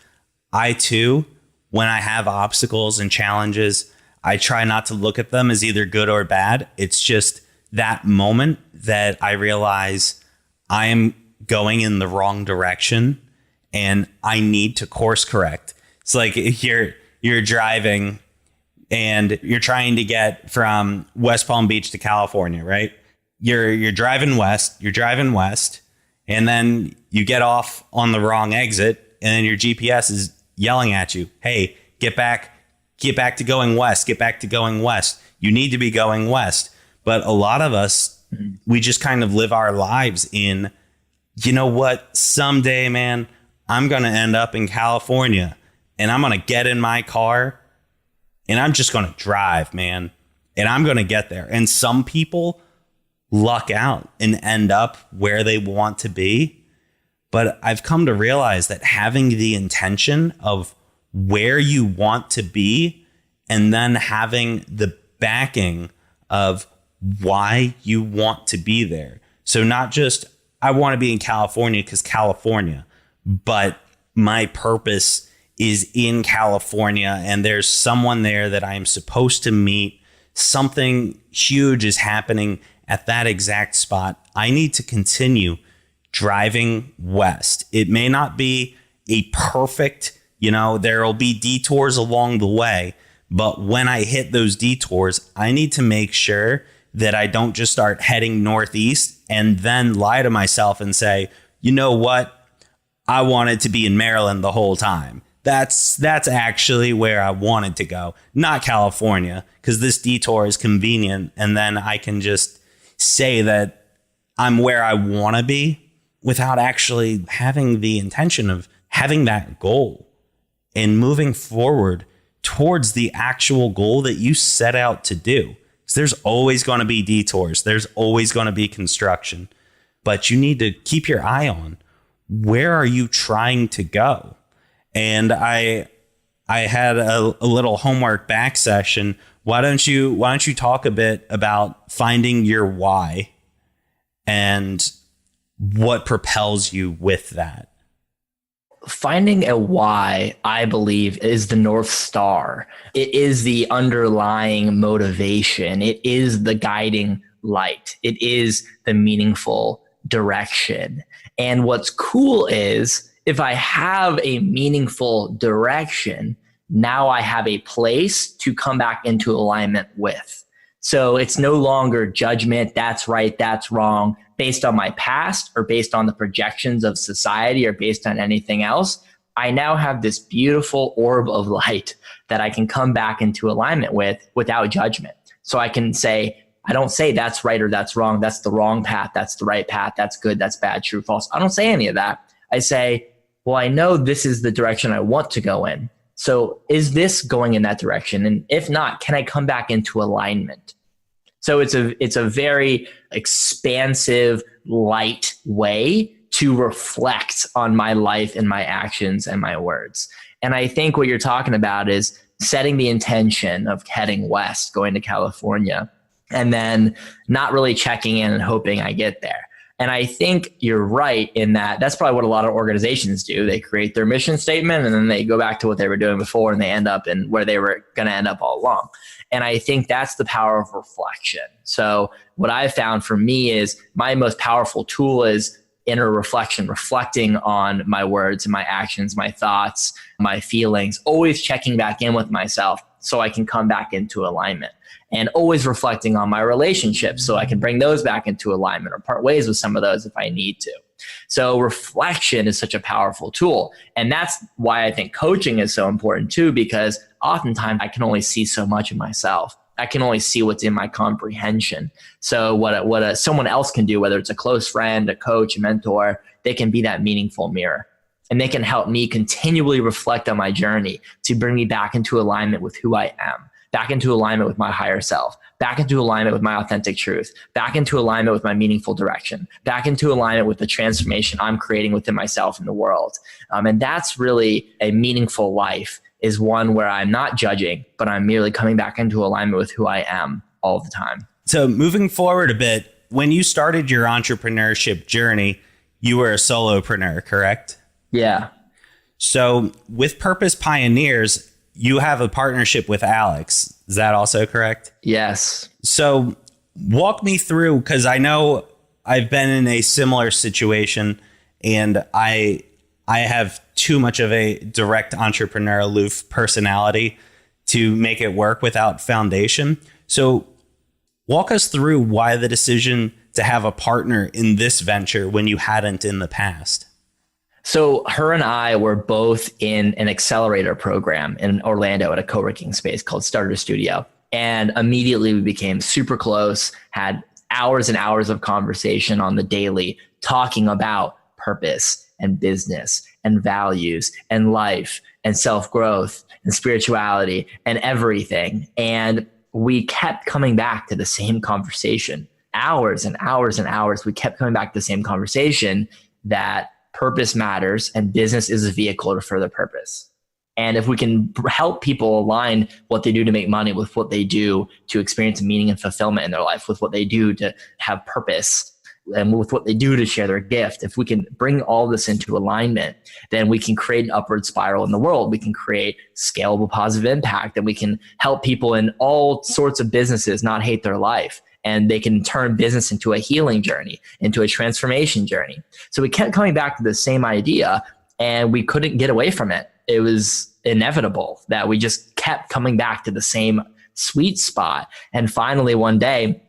I too, when I have obstacles and challenges, I try not to look at them as either good or bad. It's just that moment that I realize I am going in the wrong direction and I need to course correct. It's like you're driving and you're trying to get from West Palm Beach to California, right? You're driving west, and then you get off on the wrong exit, and then your GPS is yelling at you, hey, get back to going west, get back to going west. You need to be going west. But a lot of us, we just kind of live our lives in, you know what, someday, man, I'm going to end up in California and I'm going to get in my car and I'm just going to drive, man, and I'm going to get there. And some people luck out and end up where they want to be. But I've come to realize that having the intention of where you want to be and then having the backing of why you want to be there. So not just, I want to be in California because California, but my purpose is in California and there's someone there that I am supposed to meet. Something huge is happening at that exact spot. I need to continue driving west. It may not be a perfect, there will be detours along the way, but when I hit those detours, I need to make sure that I don't just start heading northeast and then lie to myself and say, you know what? I wanted to be in Maryland the whole time. That's actually where I wanted to go, not California, because this detour is convenient. And then I can just say that I'm where I want to be without actually having the intention of having that goal and moving forward towards the actual goal that you set out to do. Because there's always going to be detours. There's always going to be construction, but you need to keep your eye on where are you trying to go. And I had a little homework back session. Why don't you talk a bit about finding your why and what propels you with that? Finding a why, I believe, is the North Star. It is the underlying motivation. It is the guiding light. It is the meaningful direction. And what's cool is if I have a meaningful direction, now I have a place to come back into alignment with. So it's no longer judgment, that's right, that's wrong, based on my past or based on the projections of society or based on anything else. I now have this beautiful orb of light that I can come back into alignment with without judgment. So I can say, I don't say that's right or that's wrong, that's the wrong path, that's the right path, that's good, that's bad, true, false. I don't say any of that. I say, well, I know this is the direction I want to go in. So is this going in that direction? And if not, can I come back into alignment? So it's a very expansive, light way to reflect on my life and my actions and my words. And I think what you're talking about is setting the intention of heading west, going to California, and then not really checking in and hoping I get there. And I think you're right in that that's probably what a lot of organizations do. They create their mission statement and then they go back to what they were doing before and they end up in where they were going to end up all along. And I think that's the power of reflection. So what I've found for me is my most powerful tool is inner reflection, reflecting on my words and my actions, my thoughts, my feelings, always checking back in with myself so I can come back into alignment. And always reflecting on my relationships so I can bring those back into alignment or part ways with some of those if I need to. So reflection is such a powerful tool. And that's why I think coaching is so important too, because oftentimes I can only see so much of myself. I can only see what's in my comprehension. So what someone else can do, whether it's a close friend, a coach, a mentor, they can be that meaningful mirror. And they can help me continually reflect on my journey to bring me back into alignment with who I am, back into alignment with my higher self, back into alignment with my authentic truth, back into alignment with my meaningful direction, back into alignment with the transformation I'm creating within myself and the world. And that's really a meaningful life, is one where I'm not judging, but I'm merely coming back into alignment with who I am all the time. So moving forward a bit, when you started your entrepreneurship journey, you were a solopreneur, correct? Yeah. So with Purpose Pioneers, you have a partnership with Alex. Is that also correct? Yes. So walk me through, because I know I've been in a similar situation and I have too much of a direct entrepreneur aloof personality to make it work without foundation. So walk us through why the decision to have a partner in this venture when you hadn't in the past. So her and I were both in an accelerator program in Orlando at a co-working space called Starter Studio. And immediately we became super close, had hours and hours of conversation on the daily, talking about purpose and business and values and life and self-growth and spirituality and everything. And we kept coming back to the same conversation, hours and hours and hours. We kept coming back to the same conversation that purpose matters and business is a vehicle to further purpose. And if we can help people align what they do to make money with what they do to experience meaning and fulfillment in their life, with what they do to have purpose, and with what they do to share their gift, if we can bring all this into alignment, then we can create an upward spiral in the world. We can create scalable positive impact, and we can help people in all sorts of businesses not hate their life. And they can turn business into a healing journey, into a transformation journey. So we kept coming back to the same idea and we couldn't get away from it. It was inevitable that we just kept coming back to the same sweet spot. And finally, one day,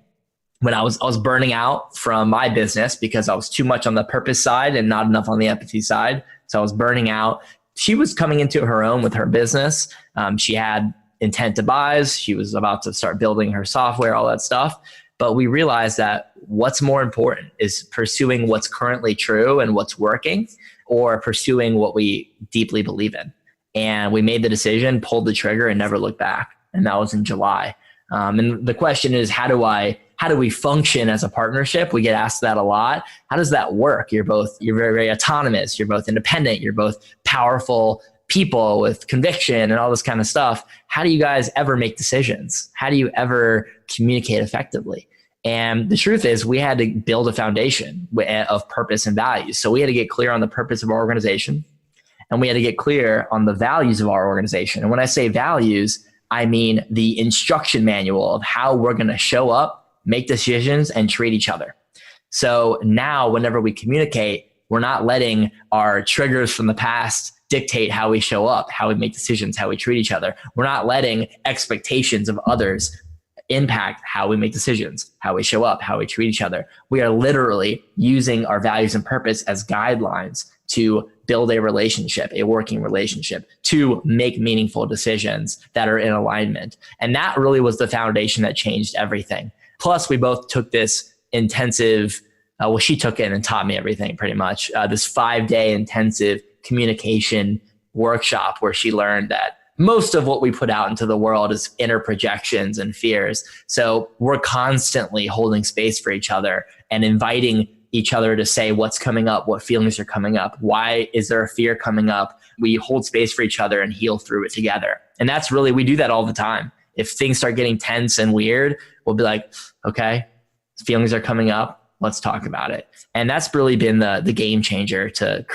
when I was burning out from my business because I was too much on the purpose side and not enough on the empathy side. So I was burning out. She was coming into her own with her business. She had intent to buys. She was about to start building her software, all that stuff. But we realized that what's more important is pursuing what's currently true and what's working, or pursuing what we deeply believe in. And we made the decision, pulled the trigger, and never looked back. And that was in July. And the question is, how do we function as a partnership? We get asked that a lot. How does that work? You're very, very autonomous. You're both independent. You're both powerful people with conviction and all this kind of stuff. How do you guys ever make decisions? How do you ever communicate effectively? And the truth is, we had to build a foundation of purpose and values. So we had to get clear on the purpose of our organization, and we had to get clear on the values of our organization. And when I say values, I mean the instruction manual of how we're going to show up, make decisions, and treat each other. So now whenever we communicate, we're not letting our triggers from the past dictate how we show up, how we make decisions, how we treat each other. We're not letting expectations of others impact how we make decisions, how we show up, how we treat each other. We are literally using our values and purpose as guidelines to build a relationship, a working relationship, to make meaningful decisions that are in alignment. And that really was the foundation that changed everything. Plus, we both took this intensive, she took it and taught me everything pretty much, this 5-day intensive communication workshop where she learned that most of what we put out into the world is inner projections and fears. So we're constantly holding space for each other and inviting each other to say what's coming up, what feelings are coming up, why is there a fear coming up? We hold space for each other and heal through it together. And that's really, we do that all the time. If things start getting tense and weird, we'll be like, okay, feelings are coming up, let's talk about it. And that's really been the game changer to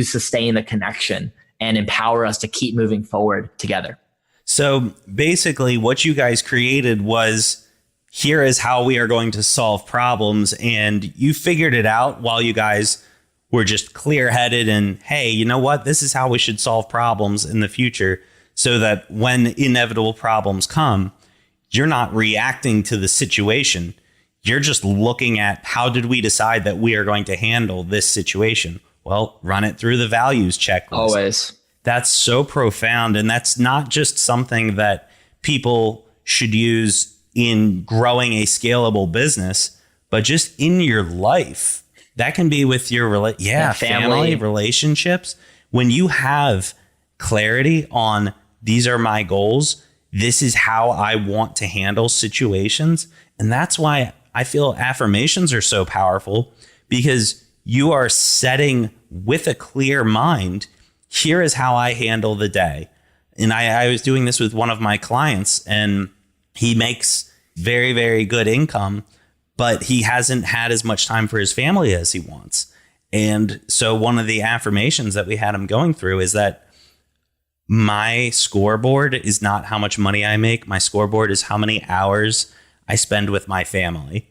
sustain the connection and empower us to keep moving forward together. So basically what you guys created was, here is how we are going to solve problems. And you figured it out while you guys were just clear-headed and, hey, you know what? This is how we should solve problems in the future, so that when inevitable problems come, you're not reacting to the situation. You're just looking at, how did we decide that we are going to handle this situation? Well, run it through the values checklist. Always. That's so profound. And that's not just something that people should use in growing a scalable business, but just in your life. That can be with your family relationships. When you have clarity on, these are my goals, this is how I want to handle situations. And that's why I feel affirmations are so powerful, because you are setting with a clear mind, here is how I handle the day. And I was doing this with one of my clients, and he makes very, very good income, but he hasn't had as much time for his family as he wants. And so one of the affirmations that we had him going through is that my scoreboard is not how much money I make. My scoreboard is how many hours I spend with my family.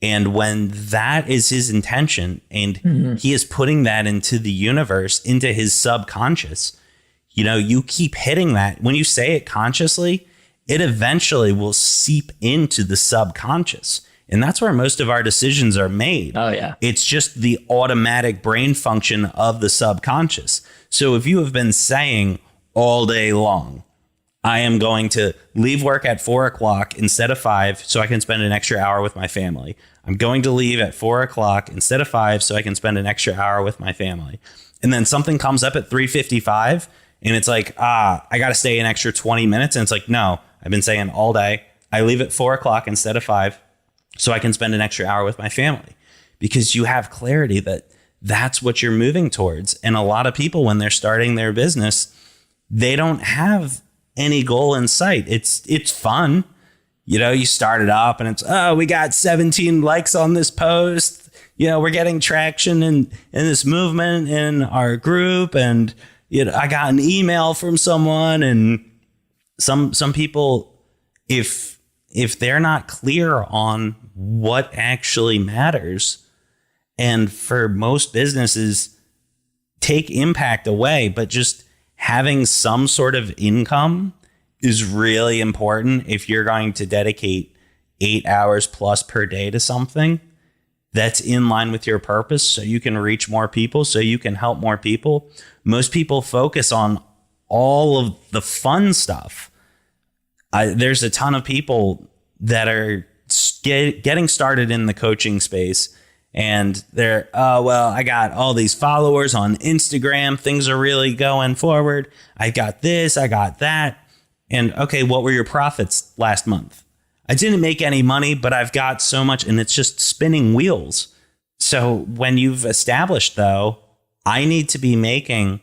And when that is his intention, and he is putting that into the universe, into his subconscious, you keep hitting that. When you say it consciously, it eventually will seep into the subconscious. And that's where most of our decisions are made. Oh, yeah. It's just the automatic brain function of the subconscious. So if you have been saying all day long, I am going to leave work at 4 o'clock instead of 5 so I can spend an extra hour with my family. I'm going to leave at 4 o'clock instead of 5 so I can spend an extra hour with my family. And then something comes up at 3:55 and it's like, I got to stay an extra 20 minutes. And it's like, no, I've been saying all day, I leave at 4 o'clock instead of 5 so I can spend an extra hour with my family, because you have clarity that that's what you're moving towards. And a lot of people, when they're starting their business, they don't have any goal in sight. It's fun. You start it up and it's, we got 17 likes on this post. We're getting traction in this movement in our group. And, I got an email from someone, and some people, if they're not clear on what actually matters, and for most businesses, take impact away, but just having some sort of income is really important if you're going to dedicate 8 hours plus per day to something that's in line with your purpose, so you can reach more people, so you can help more people. Most people focus on all of the fun stuff. There's a ton of people that are getting started in the coaching space, and they're, I got all these followers on Instagram. Things are really going forward. I got this, I got that. And okay, what were your profits last month? I didn't make any money, but I've got so much, and it's just spinning wheels. So when you've established, though, I need to be making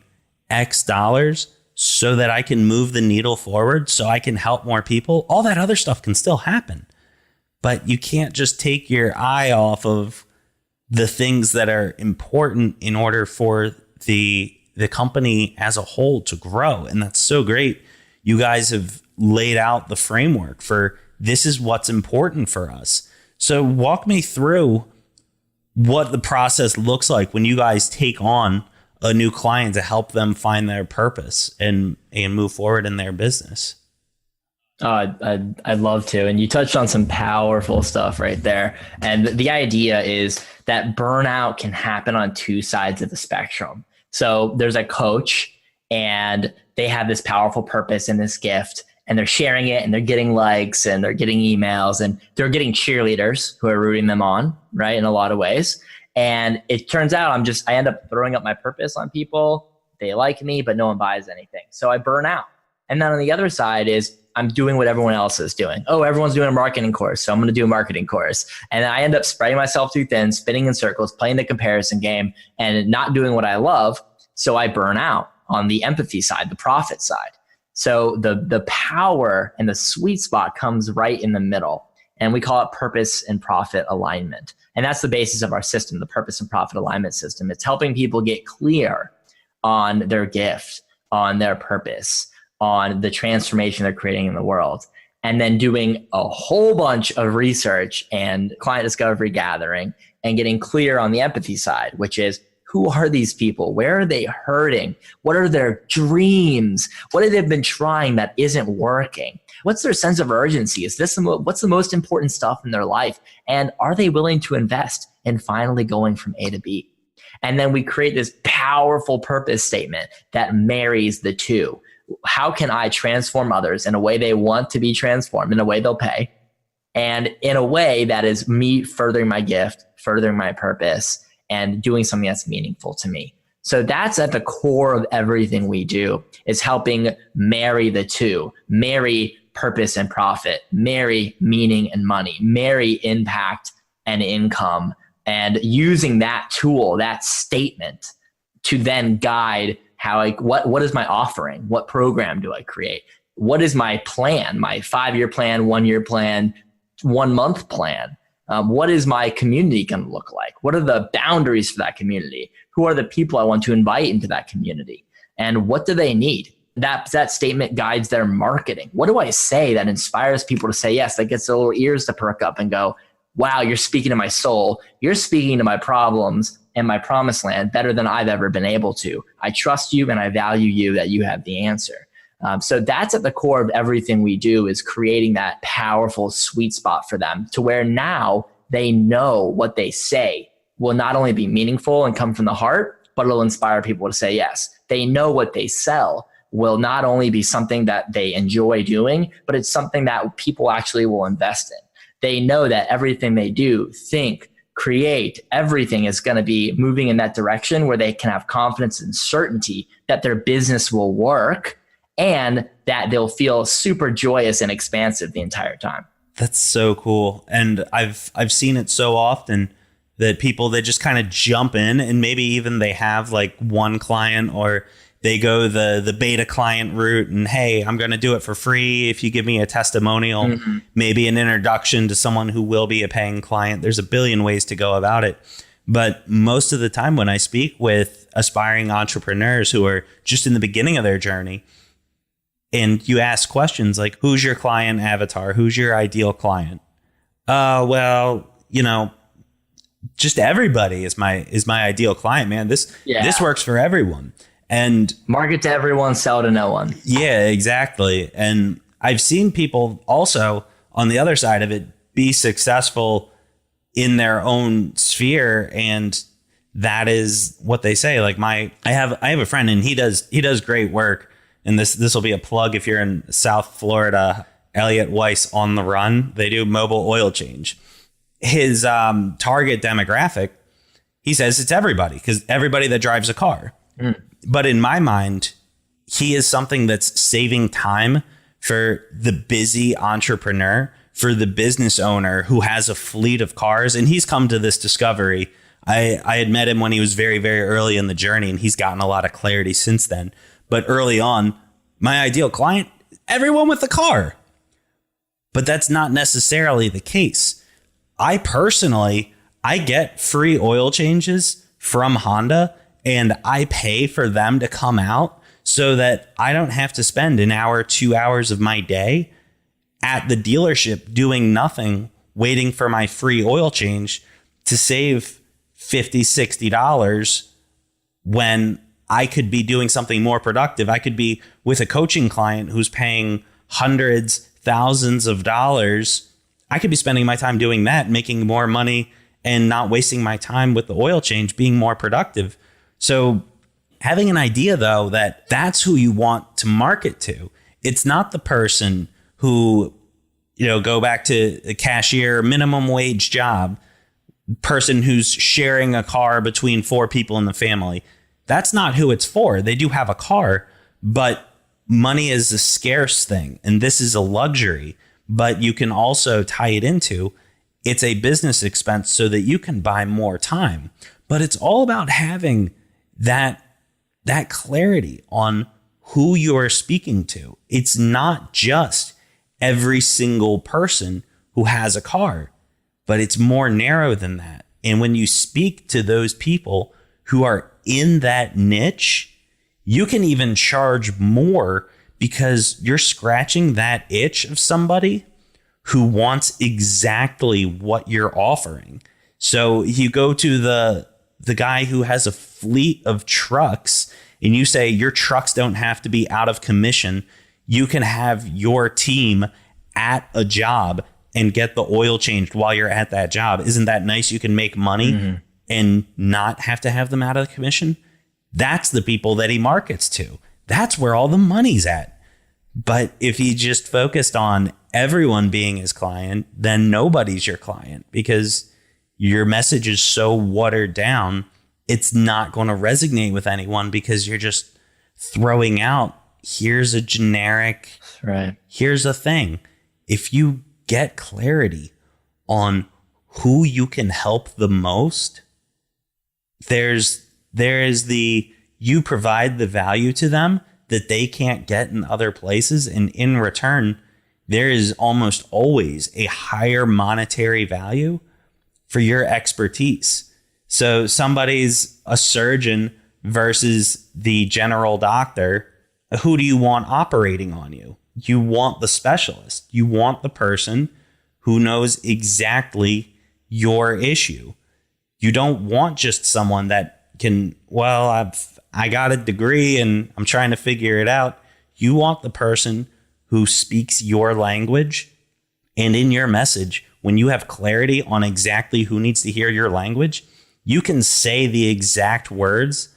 X dollars so that I can move the needle forward, so I can help more people, all that other stuff can still happen. But you can't just take your eye off of the things that are important in order for the company as a whole to grow. And that's so great. You guys have laid out the framework for, this is what's important for us. So walk me through what the process looks like when you guys take on a new client to help them find their purpose and move forward in their business. I'd love to. And you touched on some powerful stuff right there. And the idea is that burnout can happen on two sides of the spectrum. So there's a coach and they have this powerful purpose and this gift, and they're sharing it and they're getting likes and they're getting emails and they're getting cheerleaders who are rooting them on, right? In a lot of ways. And it turns out I end up throwing up my purpose on people. They like me, but no one buys anything. So I burn out. And then on the other side is I'm doing what everyone else is doing. Oh, everyone's doing a marketing course, so I'm going to do a marketing course. And I end up spreading myself too thin, spinning in circles, playing the comparison game, and not doing what I love. So I burn out on the empathy side, the profit side. So the power and the sweet spot comes right in the middle. And we call it purpose and profit alignment. And that's the basis of our system, the purpose and profit alignment system. It's helping people get clear on their gift, on their purpose, on the transformation they're creating in the world, and then doing a whole bunch of research and client discovery gathering and getting clear on the empathy side, which is, who are these people? Where are they hurting? What are their dreams? What have they been trying that isn't working? What's their sense of urgency? What's the most important stuff in their life? And are they willing to invest in finally going from A to B? And then we create this powerful purpose statement that marries the two. How can I transform others in a way they want to be transformed, in a way they'll pay, and in a way that is me furthering my gift, furthering my purpose, and doing something that's meaningful to me? So that's at the core of everything we do, is helping marry the two, marry purpose and profit, marry meaning and money, marry impact and income, and using that tool, that statement, to then guide how what is my offering? What program do I create? What is my plan? My 5-year plan, 1-year plan, 1-month plan? What is my community going to look like? What are the boundaries for that community? Who are the people I want to invite into that community? And what do they need? That statement guides their marketing. What do I say that inspires people to say yes, that gets their little ears to perk up and go, wow, you're speaking to my soul. You're speaking to my problems and my promised land better than I've ever been able to. I trust you and I value you that you have the answer. So that's at the core of everything we do, is creating that powerful sweet spot for them, to where now they know what they say will not only be meaningful and come from the heart, but it'll inspire people to say yes. They know what they sell will not only be something that they enjoy doing, but it's something that people actually will invest in. They know that everything they do, think, create, everything is going to be moving in that direction where they can have confidence and certainty that their business will work, and that they'll feel super joyous and expansive the entire time. That's so cool. And I've seen it so often that people, they just kind of jump in, and maybe even they have like one client, or they go the beta client route, and hey, I'm going to do it for free if you give me a testimonial, maybe an introduction to someone who will be a paying client. There's a billion ways to go about it. But most of the time when I speak with aspiring entrepreneurs who are just in the beginning of their journey, and you ask questions like, who's your client avatar? Who's your ideal client? Well, just everybody is my ideal client, man. This works for everyone. And market to everyone, sell to no one. Yeah, exactly. And I've seen people also on the other side of it be successful in their own sphere, and that is what they say. Like I have a friend, and he does great work. And this will be a plug if you're in South Florida. Elliot Weiss on the Run. They do mobile oil change. His target demographic, he says it's everybody, because everybody that drives a car. But in my mind, he is something that's saving time for the busy entrepreneur, for the business owner who has a fleet of cars. And he's come to this discovery. I had met him when he was very, very early in the journey, and he's gotten a lot of clarity since then. But early on, my ideal client, everyone with a car. But that's not necessarily the case. I get free oil changes from Honda, and I pay for them to come out so that I don't have to spend an hour, 2 hours of my day at the dealership doing nothing, waiting for my free oil change to save $50, $60 when I could be doing something more productive. I could be with a coaching client who's paying hundreds, thousands of dollars, I could be spending my time doing that, making more money and not wasting my time with the oil change, being more productive. So having an idea, though, that that's who you want to market to. It's not the person who, go back to a cashier, minimum wage job, person who's sharing a car between 4 people in the family. That's not who it's for. They do have a car, but money is a scarce thing, and this is a luxury. But you can also tie it into it's a business expense so that you can buy more time. But it's all about having that clarity on who you are speaking to. It's not just every single person who has a car, but it's more narrow than that. And when you speak to those people who are in that niche, you can even charge more because you're scratching that itch of somebody who wants exactly what you're offering. So you go to the guy who has a fleet of trucks and you say your trucks don't have to be out of commission. You can have your team at a job and get the oil changed while you're at that job. Isn't that nice? You can make money and not have to have them out of commission. That's the people that he markets to. That's where all the money's at. But if he just focused on everyone being his client, then nobody's your client because your message is so watered down. It's not going to resonate with anyone because you're just throwing out, here's a generic, here's a thing. If you get clarity on who you can help the most, there is you provide the value to them that they can't get in other places. And in return, there is almost always a higher monetary value for your expertise. So somebody's a surgeon versus the general doctor. Who do you want operating on you? You want the specialist. You want the person who knows exactly your issue. You don't want just someone that can, I got a degree and I'm trying to figure it out. You want the person who speaks your language, and in your message, when you have clarity on exactly who needs to hear your language, you can say the exact words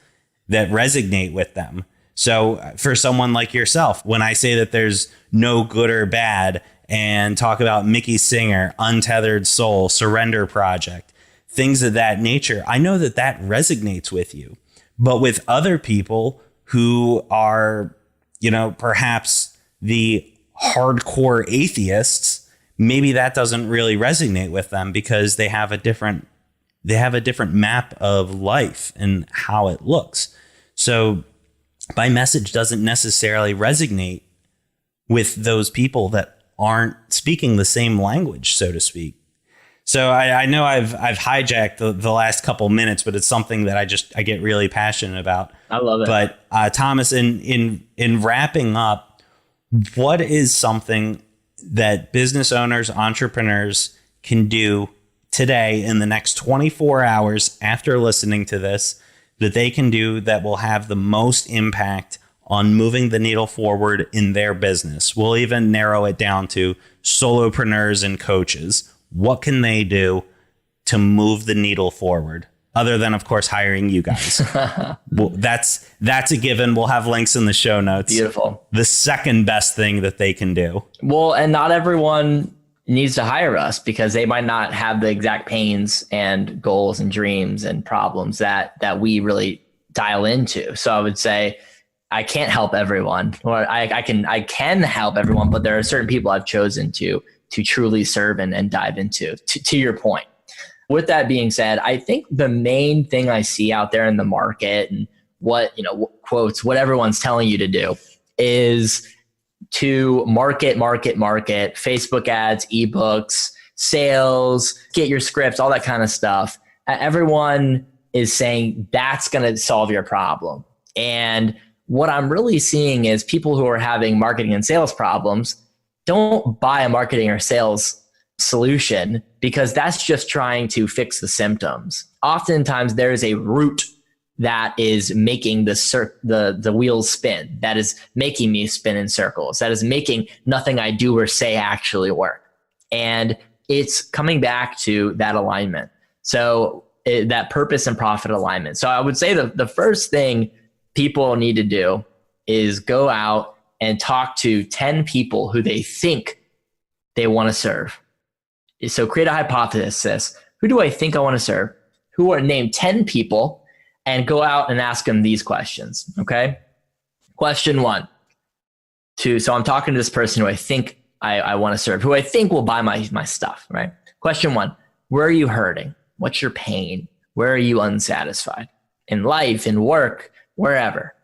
that resonate with them. So for someone like yourself, when I say that there's no good or bad and talk about Mickey Singer, Untethered Soul, Surrender Project, things of that nature, I know that that resonates with you. But with other people who are, perhaps the hardcore atheists, maybe that doesn't really resonate with them because they have a different map of life and how it looks. So my message doesn't necessarily resonate with those people that aren't speaking the same language, so to speak. So I know I've hijacked the last couple minutes, but it's something that I get really passionate about. I love it. But Thomas, in wrapping up, what is something that business owners, entrepreneurs can do today in the next 24 hours after listening to this that they can do that will have the most impact on moving the needle forward in their business? We'll even narrow it down to solopreneurs and coaches. What can they do to move the needle forward? Other than, of course, hiring you guys. Well, that's a given. We'll have links in the show notes. Beautiful. The second best thing that they can do. Well, and not everyone needs to hire us because they might not have the exact pains and goals and dreams and problems that we really dial into. So I would say I can't help everyone, or I can help everyone, but there are certain people I've chosen to truly serve and dive into, to your point. With that being said, I think the main thing I see out there in the market and what everyone's telling you to do is to market, Facebook ads, ebooks, sales, get your scripts, all that kind of stuff. Everyone is saying that's going to solve your problem. And what I'm really seeing is people who are having marketing and sales problems don't buy a marketing or sales solution because that's just trying to fix the symptoms. Oftentimes there is a root that is making the wheels spin, that is making me spin in circles, that is making nothing I do or say actually work. And it's coming back to that alignment. So that purpose and profit alignment. So I would say the first thing people need to do is go out and talk to 10 people who they think they want to serve. So create a hypothesis. Who do I think I want to serve? Who are named 10 people and go out and ask them these questions. Okay. Question 1. So I'm talking to this person who I think I want to serve, who I think will buy my stuff, right? Question 1, where are you hurting? What's your pain? Where are you unsatisfied? In life, in work, wherever.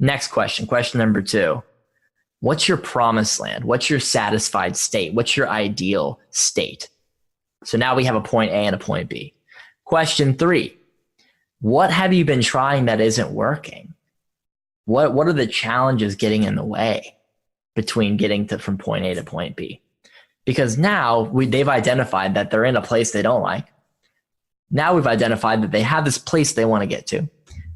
Next question number 2, what's your promised land? What's your satisfied state? What's your ideal state? So now we have a point A and a point B. Question 3, what have you been trying that isn't working? What are the challenges getting in the way between getting from point A to point B? Because now they've identified that they're in a place they don't like. Now we've identified that they have this place they want to get to.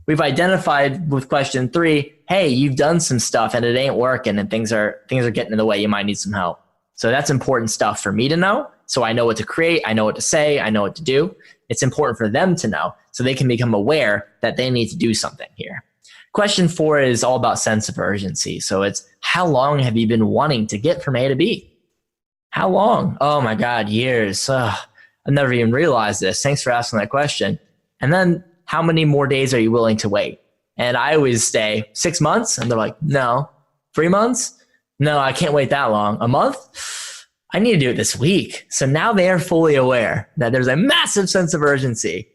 We've identified with question 3, hey, you've done some stuff and it ain't working and things are getting in the way. You might need some help. So that's important stuff for me to know. So I know what to create. I know what to say. I know what to do. It's important for them to know so they can become aware that they need to do something here. Question 4 is all about sense of urgency. So it's how long have you been wanting to get from A to B? How long? Oh my God, years. I've never even realized this. Thanks for asking that question. And then how many more days are you willing to wait? And I always say 6 months. And they're like, no. 3 months? No, I can't wait that long. A month? I need to do it this week. So now they are fully aware that there's a massive sense of urgency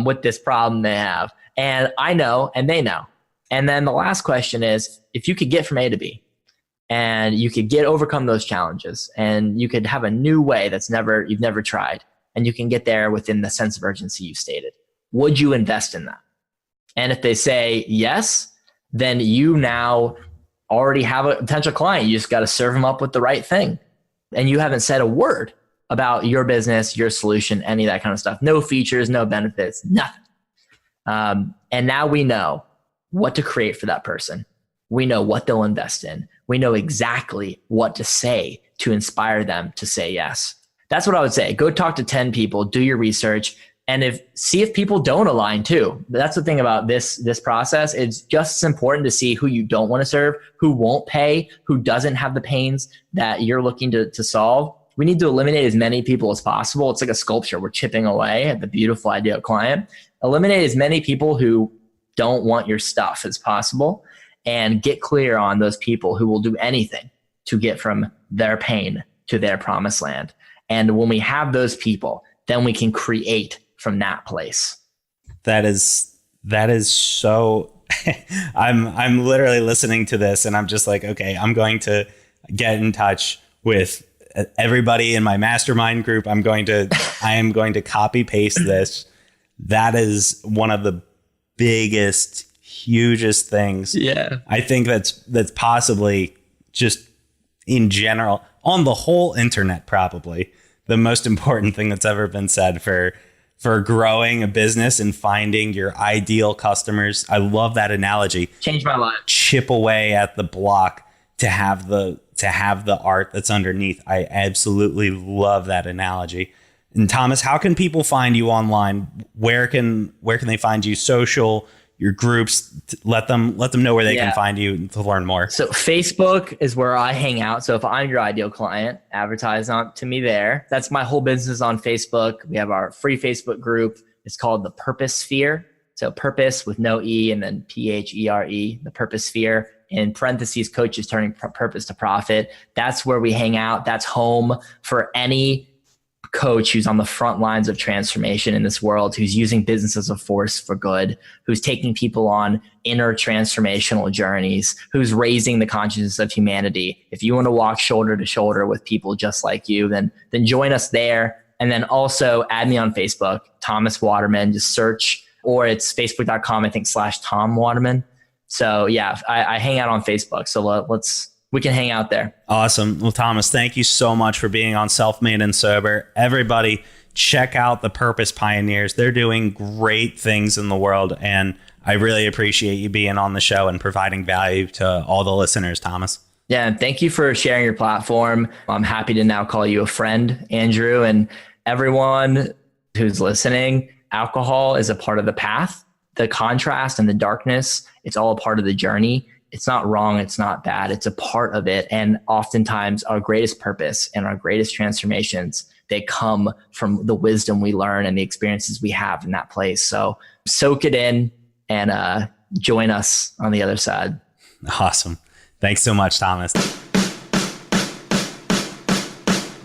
with this problem they have. And I know, and they know. And then the last question is, if you could get from A to B and you could overcome those challenges and you could have a new way you've never tried, and you can get there within the sense of urgency you stated, would you invest in that? And if they say yes, then you now already have a potential client. You just got to serve them up with the right thing. And you haven't said a word about your business, your solution, any of that kind of stuff. No features, no benefits, nothing. And now we know what to create for that person. We know what they'll invest in. We know exactly what to say to inspire them to say yes. That's what I would say. Go talk to 10 people, do your research, and see if people don't align too. That's the thing about this process. It's just as important to see who you don't want to serve, who won't pay, who doesn't have the pains that you're looking to solve. We need to eliminate as many people as possible. It's like a sculpture. We're chipping away at the beautiful ideal client. Eliminate as many people who don't want your stuff as possible, and get clear on those people who will do anything to get from their pain to their promised land. And when we have those people, then we can create from that place. That is so I'm literally listening to this and I'm just like, okay, I'm going to get in touch with everybody in my mastermind group. I am going to copy paste this. That is one of the biggest, hugest things. Yeah. I think that's possibly just in general on the whole internet, probably the most important thing that's ever been said for growing a business and finding your ideal customers. I love that analogy. Changed my life. Chip away at the block to have the art that's underneath. I absolutely love that analogy. And Thomas, how can people find you online? Where can they find you? Social, your groups, let them know where they can find you to learn more. So Facebook is where I hang out. So if I'm your ideal client, advertise to me there. That's my whole business on Facebook. We have our free Facebook group. It's called the Purpose Sphere. So purpose with no E and then PHERE, the Purpose Sphere. In parentheses, coaches turning purpose to profit. That's where we hang out. That's home for any coach who's on the front lines of transformation in this world, who's using business as a force for good, who's taking people on inner transformational journeys, who's raising the consciousness of humanity. If you want to walk shoulder to shoulder with people just like you, then join us there. And then also add me on Facebook, Thomas Waterman, just search, or it's facebook.com, I think, /Tom Waterman. So yeah, I hang out on Facebook. So we can hang out there. Awesome. Well, Thomas, thank you so much for being on Self-Made and Sober. Everybody, check out the Purpose Pioneers. They're doing great things in the world. And I really appreciate you being on the show and providing value to all the listeners, Thomas. Yeah, and thank you for sharing your platform. I'm happy to now call you a friend, Andrew, and everyone who's listening. Alcohol is a part of the path. The contrast and the darkness, it's all a part of the journey. It's not wrong. It's not bad. It's a part of it. And oftentimes our greatest purpose and our greatest transformations, they come from the wisdom we learn and the experiences we have in that place. So soak it in and join us on the other side. Awesome. Thanks so much, Thomas.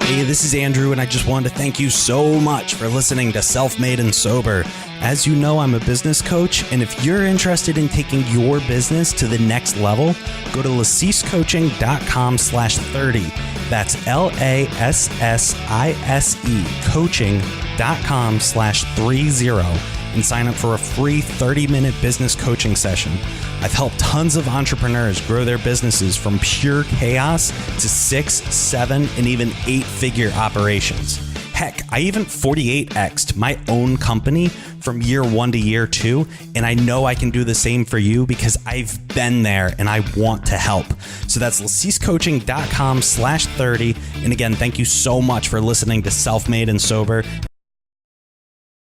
Hey, this is Andrew, and I just wanted to thank you so much for listening to Self-Made and Sober. As you know, I'm a business coach, and if you're interested in taking your business to the next level, go to lassisecoaching.com/30. That's LASSISE coaching.com/30 and sign up for a free 30-minute business coaching session. I've helped tons of entrepreneurs grow their businesses from pure chaos to 6, 7, and even 8-figure operations. Heck, I even 48x'd my own company from year 1 to year 2, and I know I can do the same for you because I've been there and I want to help. So that's lassisecoaching.com/30. And again, thank you so much for listening to Self-Made and Sober.